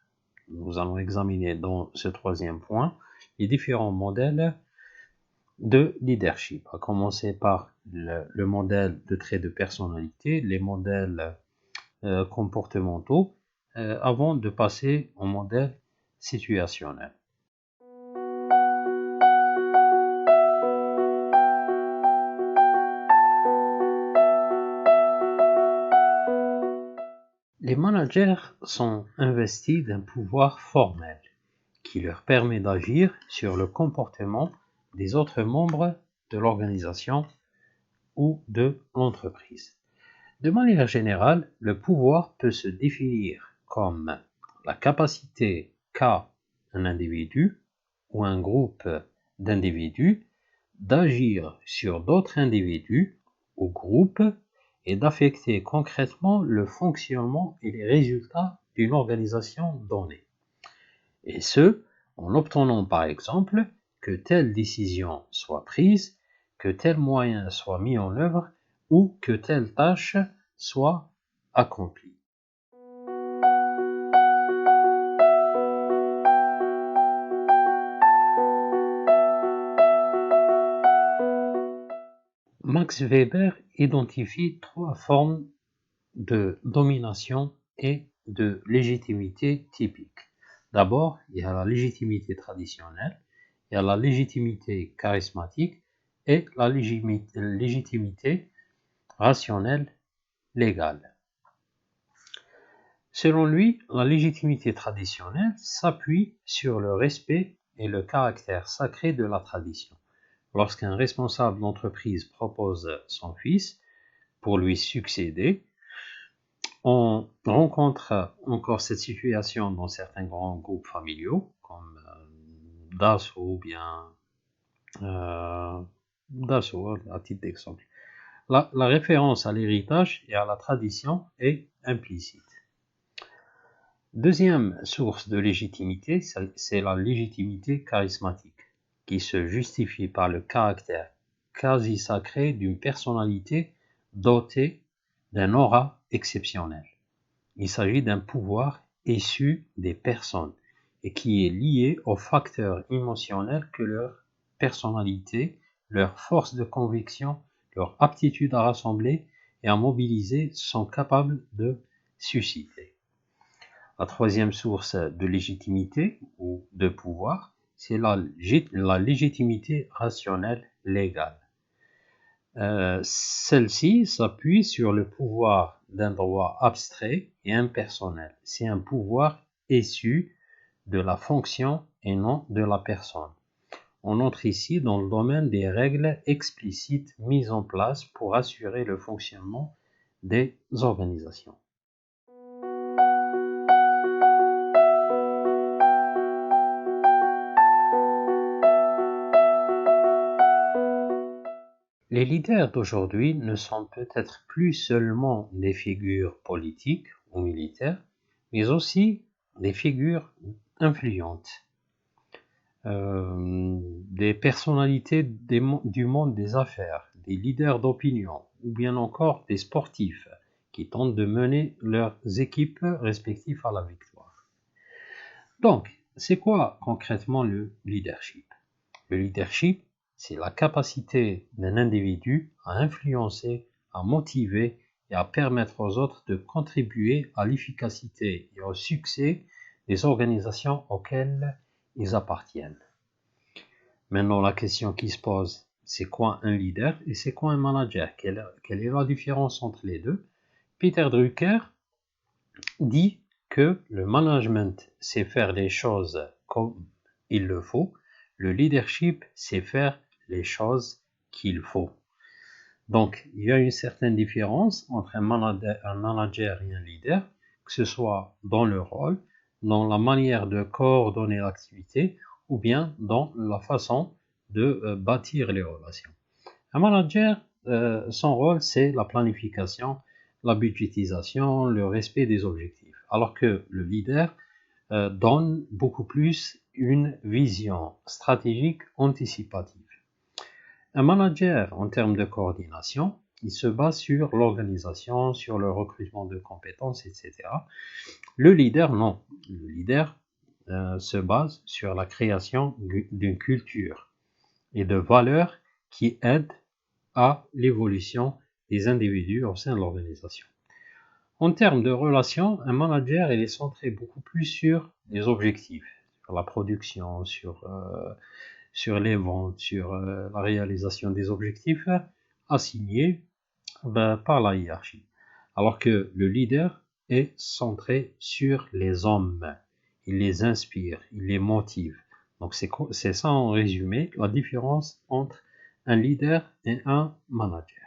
Nous allons examiner dans ce troisième point les différents modèles de leadership, à commencer par le modèle de trait de personnalité, les modèles comportementaux, avant de passer au modèle situationnel. Les managers sont investis d'un pouvoir formel qui leur permet d'agir sur le comportement des autres membres de l'organisation ou de l'entreprise. De manière générale, le pouvoir peut se définir comme la capacité qu'a un individu ou un groupe d'individus d'agir sur d'autres individus ou groupes et d'affecter concrètement le fonctionnement et les résultats d'une organisation donnée. Et ce, en obtenant par exemple que telle décision soit prise, que tel moyen soit mis en œuvre ou que telle tâche soit accomplie. Max Weber identifie trois formes de domination et de légitimité typiques. D'abord, il y a la légitimité traditionnelle, il y a la légitimité charismatique et la légitimité rationnelle légale. Selon lui, la légitimité traditionnelle s'appuie sur le respect et le caractère sacré de la tradition. Lorsqu'un responsable d'entreprise propose son fils pour lui succéder, on rencontre encore cette situation dans certains grands groupes familiaux, comme Dassault ou bien Dassault, à titre d'exemple. La référence à l'héritage et à la tradition est implicite. Deuxième source de légitimité, c'est la légitimité charismatique, qui se justifie par le caractère quasi sacré d'une personnalité dotée d'un aura exceptionnel. Il s'agit d'un pouvoir issu des personnes et qui est lié aux facteurs émotionnels que leur personnalité, leur force de conviction, leur aptitude à rassembler et à mobiliser sont capables de susciter. La troisième source de légitimité ou de pouvoir, c'est la légitimité rationnelle légale. Celle-ci s'appuie sur le pouvoir d'un droit abstrait et impersonnel. C'est un pouvoir issu de la fonction et non de la personne. On entre ici dans le domaine des règles explicites mises en place pour assurer le fonctionnement des organisations. Les leaders d'aujourd'hui ne sont peut-être plus seulement des figures politiques ou militaires, mais aussi des figures influentes, des personnalités du monde des affaires, des leaders d'opinion, ou bien encore des sportifs qui tentent de mener leurs équipes respectives à la victoire. Donc, c'est quoi concrètement le leadership? Le leadership, c'est la capacité d'un individu à influencer, à motiver et à permettre aux autres de contribuer à l'efficacité et au succès des organisations auxquelles ils appartiennent. Maintenant, la question qui se pose, c'est quoi un leader et c'est quoi un manager? Quelle est la différence entre les deux? Peter Drucker dit que le management, c'est faire les choses comme il le faut. Le leadership, c'est faire les choses qu'il faut. Donc, il y a une certaine différence entre un manager et un leader, que ce soit dans le rôle, dans la manière de coordonner l'activité, ou bien dans la façon de bâtir les relations. Un manager, son rôle, c'est la planification, la budgétisation, le respect des objectifs, alors que le leader donne beaucoup plus une vision stratégique anticipative. Un manager, en termes de coordination, il se base sur l'organisation, sur le recrutement de compétences, etc. Le leader, non. Le leader se base sur la création d'une culture et de valeurs qui aident à l'évolution des individus au sein de l'organisation. En termes de relations, un manager il est centré beaucoup plus sur les objectifs, sur la production, sur les ventes, sur la réalisation des objectifs assignés par la hiérarchie. Alors que le leader est centré sur les hommes. Il les inspire, il les motive. Donc c'est ça en résumé la différence entre un leader et un manager.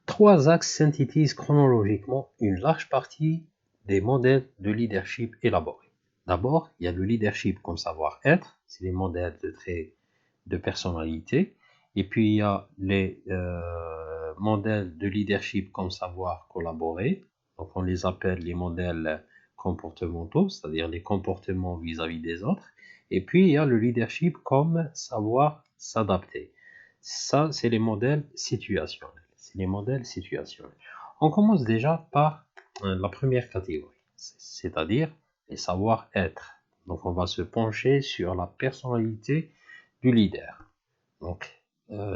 Trois axes synthétisent chronologiquement une large partie des modèles de leadership élaborés. D'abord, il y a le leadership comme savoir-être, c'est les modèles de traits de personnalité. Et puis, il y a les modèles de leadership comme savoir collaborer. Donc, on les appelle les modèles comportementaux, c'est-à-dire les comportements vis-à-vis des autres. Et puis, il y a le leadership comme savoir s'adapter. Ça, c'est les modèles situationnels. On commence déjà par la première catégorie, c'est-à-dire les savoir-être. Donc, on va se pencher sur la personnalité du leader. Donc,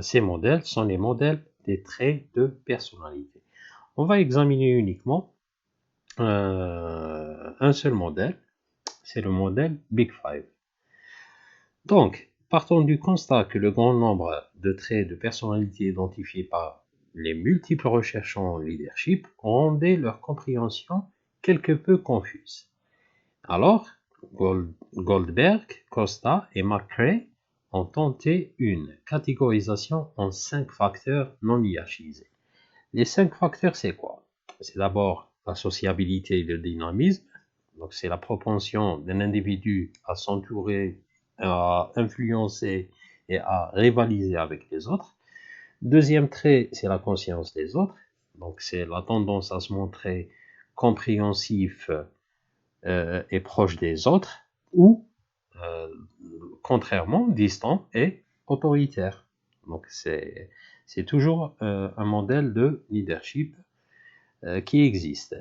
ces modèles sont les modèles des traits de personnalité. On va examiner uniquement un seul modèle, c'est le modèle Big Five. Donc, partons du constat que le grand nombre de traits de personnalité identifiés par les multiples recherches en leadership rendaient leur compréhension quelque peu confuse. Alors, Goldberg, Costa et McCrae ont tenté une catégorisation en 5 facteurs non hiérarchisés. Les 5 facteurs, c'est quoi? C'est d'abord la sociabilité et le dynamisme. Donc, c'est la propension d'un individu à s'entourer, à influencer et à rivaliser avec les autres. Deuxième trait, c'est la conscience des autres. Donc, c'est la tendance à se montrer compréhensif et proche des autres. ou contrairement, distant et autoritaire. Donc c'est toujours un modèle de leadership qui existe.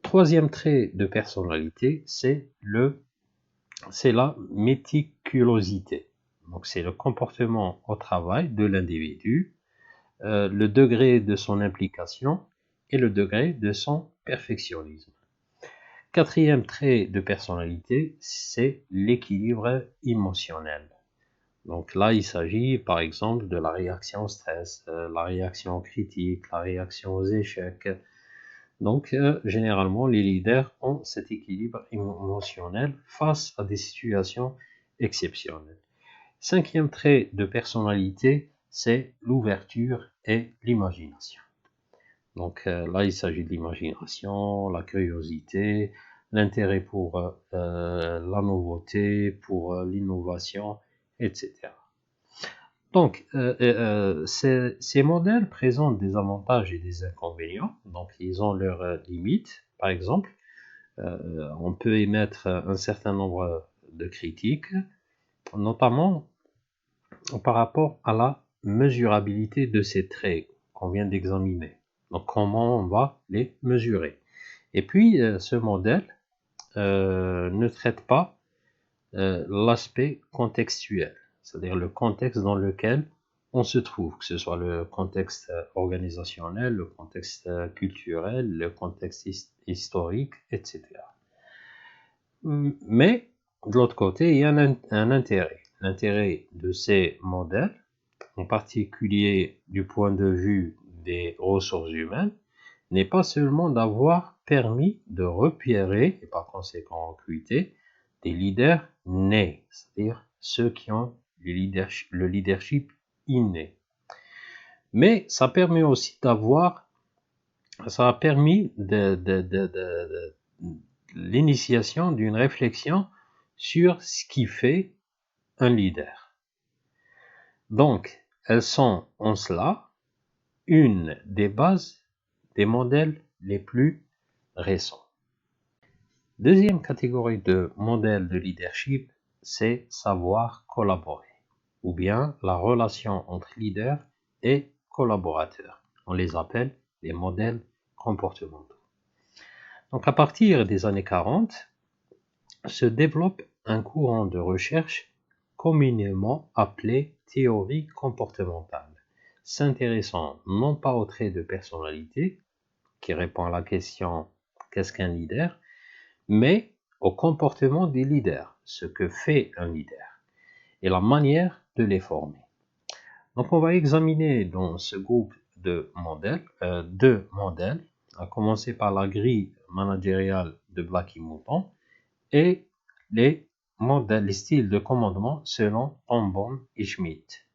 Troisième trait de personnalité, c'est la méticulosité. Donc c'est le comportement au travail de l'individu, le degré de son implication et le degré de son perfectionnisme. Quatrième trait de personnalité, c'est l'équilibre émotionnel. Donc là, il s'agit par exemple de la réaction au stress, la réaction critique, la réaction aux échecs. Donc généralement, les leaders ont cet équilibre émotionnel face à des situations exceptionnelles. Cinquième trait de personnalité, c'est l'ouverture et l'imagination. Donc là, il s'agit de l'imagination, la curiosité, l'intérêt pour la nouveauté, pour l'innovation, etc. Donc, ces modèles présentent des avantages et des inconvénients. Donc, ils ont leurs limites. Par exemple, on peut émettre un certain nombre de critiques, notamment par rapport à la mesurabilité de ces traits qu'on vient d'examiner. Donc, comment on va les mesurer. Et puis, ce modèle ne traite pas l'aspect contextuel, c'est-à-dire le contexte dans lequel on se trouve, que ce soit le contexte organisationnel, le contexte culturel, le contexte historique, etc. Mais, de l'autre côté, il y a un intérêt. L'intérêt de ces modèles, en particulier du point de vue des ressources humaines, n'est pas seulement d'avoir permis de repérer, et par conséquent recruter, des leaders nés, c'est-à-dire ceux qui ont le leadership inné. Mais ça permet aussi ça a permis l'initiation d'une réflexion sur ce qui fait un leader. Donc, elles sont en cela une des bases des modèles les plus récents. Deuxième catégorie de modèle de leadership, c'est savoir collaborer, ou bien la relation entre leader et collaborateur. On les appelle les modèles comportementaux. Donc à partir des années 40, se développe un courant de recherche communément appelé théorie comportementale, s'intéressant non pas aux traits de personnalité, qui répond à la question « qu'est-ce qu'un leader ?», mais au comportement des leaders, ce que fait un leader, et la manière de les former. Donc on va examiner dans ce groupe de modèles, deux modèles, à commencer par la grille managériale de Black et Mouton, et les styles de commandement selon Tombon et Schmidt.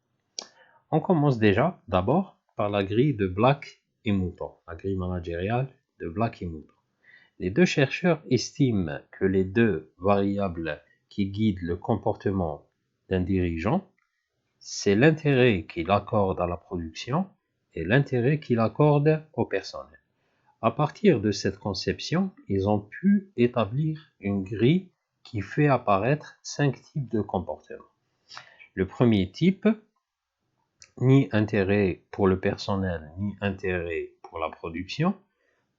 On commence déjà d'abord par la grille de Black et Mouton, la grille managériale de Black et Mouton. Les deux chercheurs estiment que les deux variables qui guident le comportement d'un dirigeant, c'est l'intérêt qu'il accorde à la production et l'intérêt qu'il accorde au personnel. À partir de cette conception, ils ont pu établir une grille qui fait apparaître 5 types de comportements. Le premier type, ni intérêt pour le personnel, ni intérêt pour la production.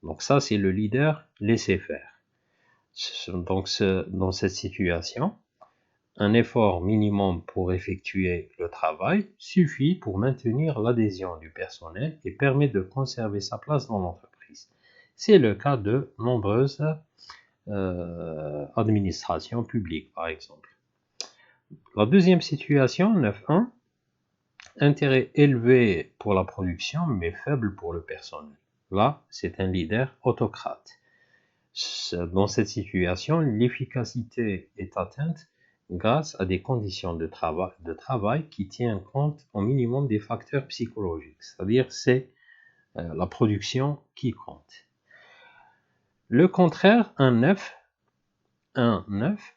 Donc ça, c'est le leader laissé faire. Donc dans cette situation, un effort minimum pour effectuer le travail suffit pour maintenir l'adhésion du personnel et permet de conserver sa place dans l'entreprise. C'est le cas de nombreuses administrations publiques, par exemple. La deuxième situation, 9.1, intérêt élevé pour la production mais faible pour le personnel. Là, c'est un leader autocrate. Dans cette situation, l'efficacité est atteinte grâce à des conditions de travail qui tiennent compte au minimum des facteurs psychologiques, c'est-à-dire c'est la production qui compte. Le contraire, un 9,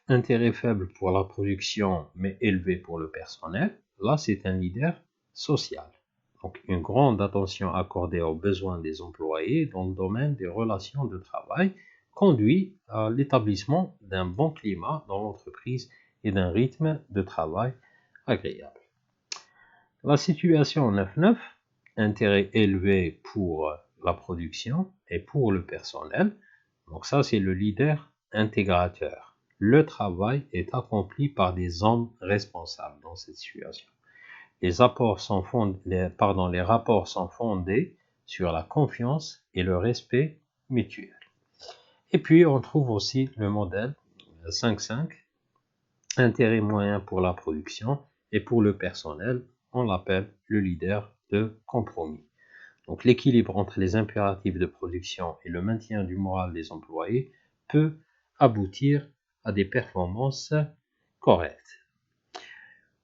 intérêt faible pour la production mais élevé pour le personnel, là c'est un leader social. Donc une grande attention accordée aux besoins des employés dans le domaine des relations de travail, conduit à l'établissement d'un bon climat dans l'entreprise et d'un rythme de travail agréable. La situation 9.9, intérêt élevé pour la production et pour le personnel. Donc ça, c'est le leader intégrateur. Le travail est accompli par des hommes responsables dans cette situation. Les rapports sont fondés sur la confiance et le respect mutuel. Et puis, on trouve aussi le modèle 5.5, intérêt moyen pour la production et pour le personnel, on l'appelle le leader de compromis. Donc, l'équilibre entre les impératifs de production et le maintien du moral des employés peut aboutir à des performances correctes.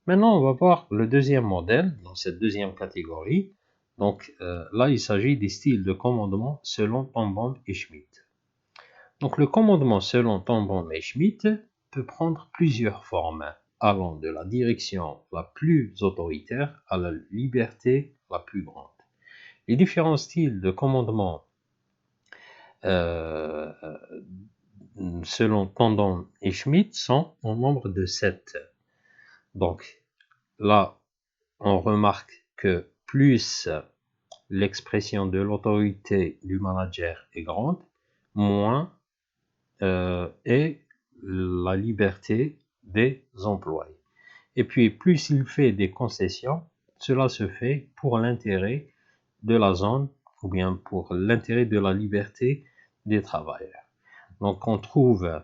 Maintenant, on va voir le deuxième modèle dans cette deuxième catégorie. Donc là, il s'agit des styles de commandement selon Tombaum et Schmitt. Donc le commandement selon Tombaum et Schmitt peut prendre plusieurs formes, allant de la direction la plus autoritaire à la liberté la plus grande. Les différents styles de commandement selon Tombaum et Schmitt sont au nombre de 7. Donc là, on remarque que plus l'expression de l'autorité du manager est grande, moins est la liberté des employés. Et puis, plus il fait des concessions, cela se fait pour l'intérêt de la zone ou bien pour l'intérêt de la liberté des travailleurs. Donc, on trouve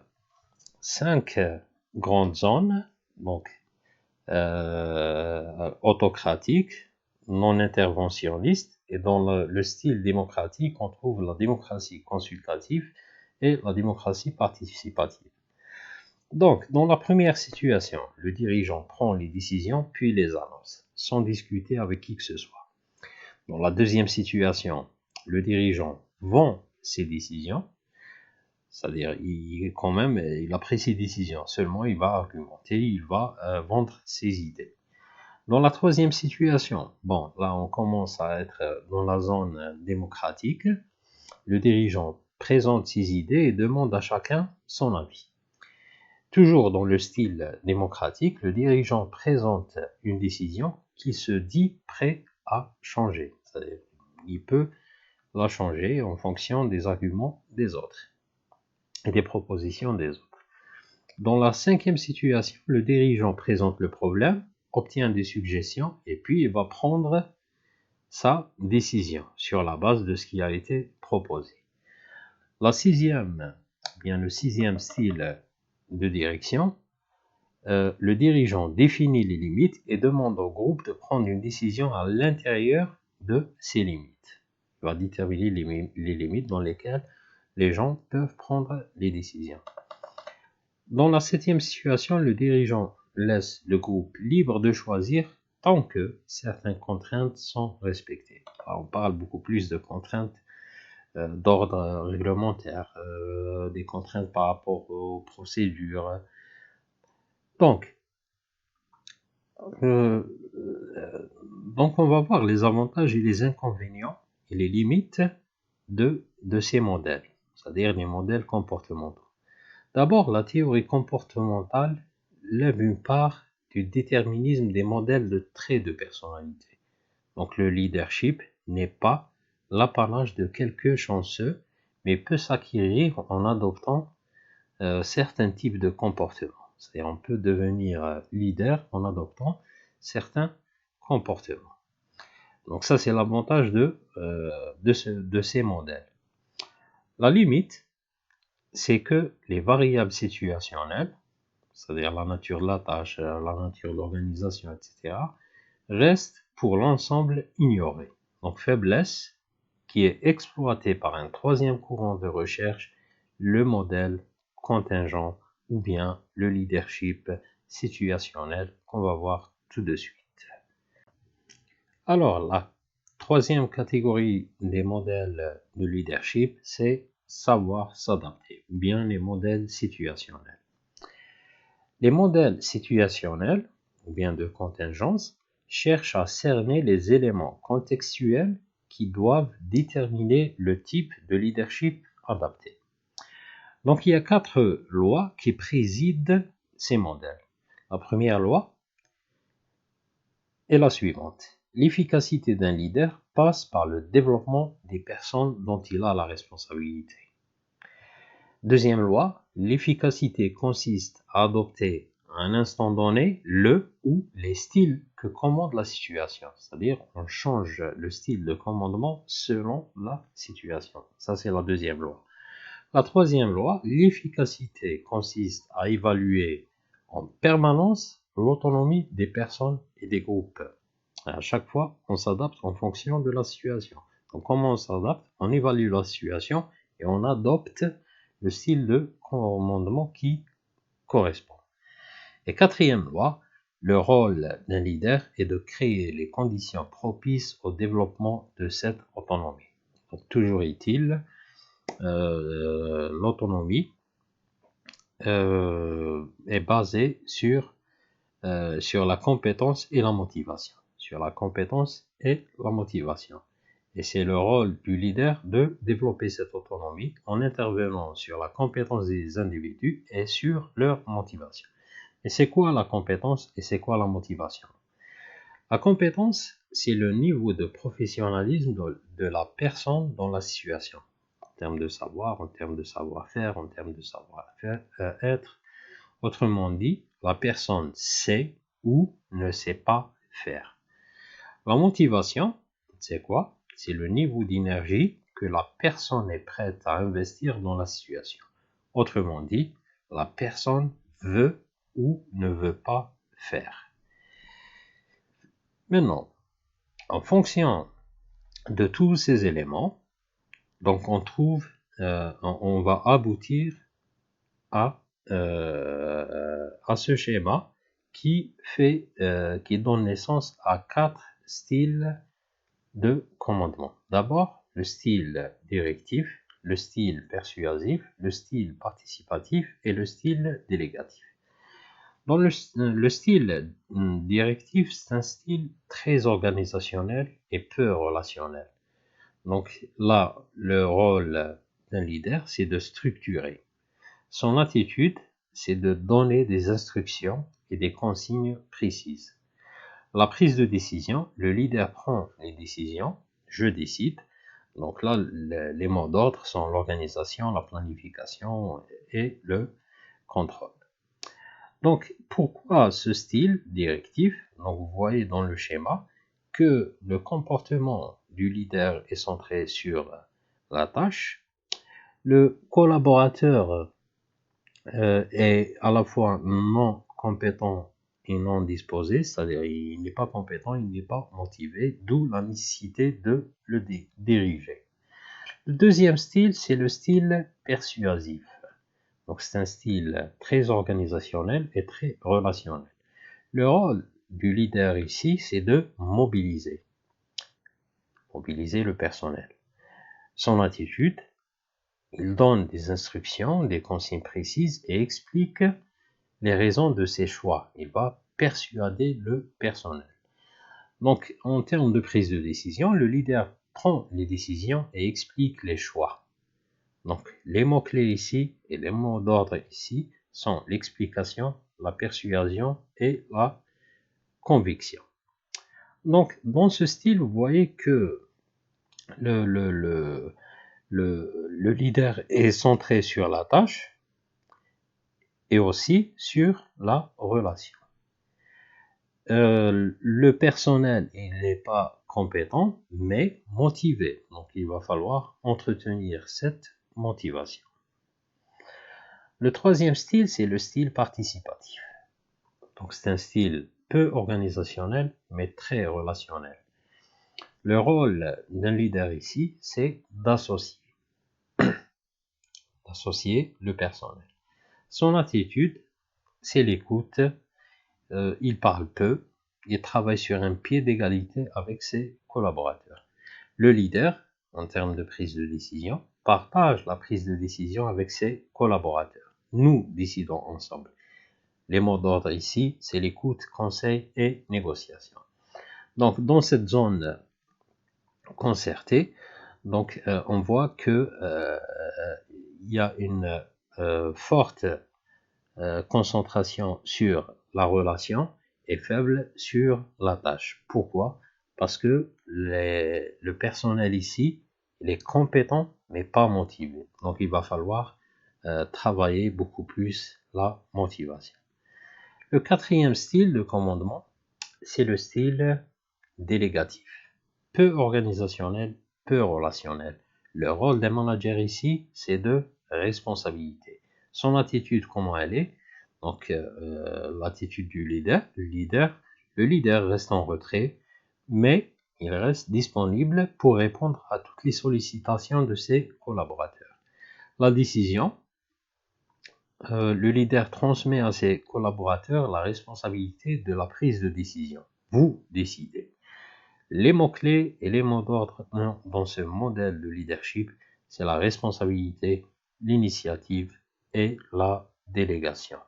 5 grandes zones, donc autocratiques, non interventionnistes, et dans le style démocratique, on trouve la démocratie consultative et la démocratie participative. Donc, dans la première situation, le dirigeant prend les décisions puis les annonce, sans discuter avec qui que ce soit. Dans la deuxième situation, le dirigeant vend ses décisions, c'est-à-dire il a pris ses décisions, seulement il va argumenter, il va vendre ses idées. Dans la troisième situation, bon, là on commence à être dans la zone démocratique, le dirigeant présente ses idées et demande à chacun son avis. Toujours dans le style démocratique, le dirigeant présente une décision qui se dit prêt à changer. C'est-à-dire, il peut la changer en fonction des arguments des autres et des propositions des autres. Dans la cinquième situation, le dirigeant présente le problème, obtient des suggestions et puis il va prendre sa décision sur la base de ce qui a été proposé. Le sixième style de direction, le dirigeant définit les limites et demande au groupe de prendre une décision à l'intérieur de ces limites. Il va déterminer les limites dans lesquelles les gens peuvent prendre les décisions. Dans la septième situation, le dirigeant laisse le groupe libre de choisir tant que certaines contraintes sont respectées. Alors, on parle beaucoup plus de contraintes d'ordre réglementaire, des contraintes par rapport aux procédures. Donc, on va voir les avantages et les inconvénients et les limites de ces modèles, c'est-à-dire les modèles comportementaux. D'abord, la théorie comportementale lève une part du déterminisme des modèles de traits de personnalité. Donc le leadership n'est pas l'apanage de quelques chanceux, mais peut s'acquérir en adoptant certains types de comportements. C'est-à-dire on peut devenir leader en adoptant certains comportements. Donc ça, c'est l'avantage de ces modèles. La limite, c'est que les variables situationnelles, c'est-à-dire la nature de la tâche, la nature de l'organisation, etc., restent pour l'ensemble ignorées. Donc faiblesse qui est exploitée par un troisième courant de recherche, le modèle contingent ou bien le leadership situationnel qu'on va voir tout de suite. Alors, la troisième catégorie des modèles de leadership, c'est savoir s'adapter, ou bien les modèles situationnels. Les modèles situationnels, ou bien de contingence, cherchent à cerner les éléments contextuels qui doivent déterminer le type de leadership adapté. Donc, il y a 4 lois qui président ces modèles. La première loi est la suivante. L'efficacité d'un leader passe par le développement des personnes dont il a la responsabilité. Deuxième loi, l'efficacité consiste à adopter à un instant donné le ou les styles que commande la situation. C'est-à-dire, on change le style de commandement selon la situation. Ça, c'est la deuxième loi. La troisième loi, l'efficacité consiste à évaluer en permanence l'autonomie des personnes et des groupes. À chaque fois, on s'adapte en fonction de la situation. Donc, comment on s'adapte? On évalue la situation et on adopte le style de commandement qui correspond. Et quatrième loi, le rôle d'un leader est de créer les conditions propices au développement de cette autonomie. Donc, toujours est-il, l'autonomie est basée sur la compétence et la motivation. Sur la compétence et la motivation. Et c'est le rôle du leader de développer cette autonomie en intervenant sur la compétence des individus et sur leur motivation. Et c'est quoi la compétence et c'est quoi la motivation? La compétence, c'est le niveau de professionnalisme de la personne dans la situation. En termes de savoir, en termes de savoir-faire, en termes de savoir-être. Autrement dit, la personne sait ou ne sait pas faire. La motivation, c'est quoi? C'est le niveau d'énergie que la personne est prête à investir dans la situation. Autrement dit, la personne veut ou ne veut pas faire. Maintenant, en fonction de tous ces éléments, donc on va aboutir à ce schéma qui donne naissance à 4 styles de commandement. D'abord, le style directif, le style persuasif, le style participatif et le style délégatif. Dans le style directif, c'est un style très organisationnel et peu relationnel. Donc là, le rôle d'un leader, c'est de structurer. Son attitude, c'est de donner des instructions et des consignes précises. La prise de décision, le leader prend les décisions, je décide. Donc là, les mots d'ordre sont l'organisation, la planification et le contrôle. Donc, pourquoi ce style directif? Donc, vous voyez dans le schéma que le comportement du leader est centré sur la tâche. Le collaborateur est à la fois non compétent et non disposé, c'est-à-dire il n'est pas compétent, il n'est pas motivé, d'où la nécessité de le diriger. Le deuxième style, c'est le style persuasif. Donc c'est un style très organisationnel et très relationnel. Le rôle du leader ici, c'est de mobiliser le personnel. Son attitude, il donne des instructions, des consignes précises et explique les raisons de ses choix. Il va persuader le personnel. Donc, en termes de prise de décision, le leader prend les décisions et explique les choix. Donc, les mots-clés ici et les mots d'ordre ici sont l'explication, la persuasion et la conviction. Donc, dans ce style, vous voyez que le leader est centré sur la tâche et aussi sur la relation. Le personnel, il n'est pas compétent, mais motivé. Donc, il va falloir entretenir cette motivation. Le troisième style, c'est le style participatif. Donc, c'est un style peu organisationnel, mais très relationnel. Le rôle d'un leader ici, c'est d'associer le personnel. Son attitude, c'est l'écoute. Il parle peu, il travaille sur un pied d'égalité avec ses collaborateurs. Le leader, en termes de prise de décision, partage la prise de décision avec ses collaborateurs. Nous décidons ensemble. Les mots d'ordre ici, c'est l'écoute, conseil et négociation. Donc, dans cette zone concertée, donc, on voit que il y a une forte concentration sur la relation et faible sur la tâche. Pourquoi? Parce que le personnel ici, il est compétent mais pas motivé. Donc il va falloir travailler beaucoup plus la motivation. Le quatrième style de commandement, c'est le style délégatif. Peu organisationnel, peu relationnel. Le rôle des managers ici, c'est de responsabilité. Son attitude, comment elle est? Donc, l'attitude du leader, le leader reste en retrait, mais il reste disponible pour répondre à toutes les sollicitations de ses collaborateurs. La décision, le leader transmet à ses collaborateurs la responsabilité de la prise de décision. Vous décidez. Les mots-clés et les mots d'ordre dans ce modèle de leadership, c'est la responsabilité, l'initiative et la délégation.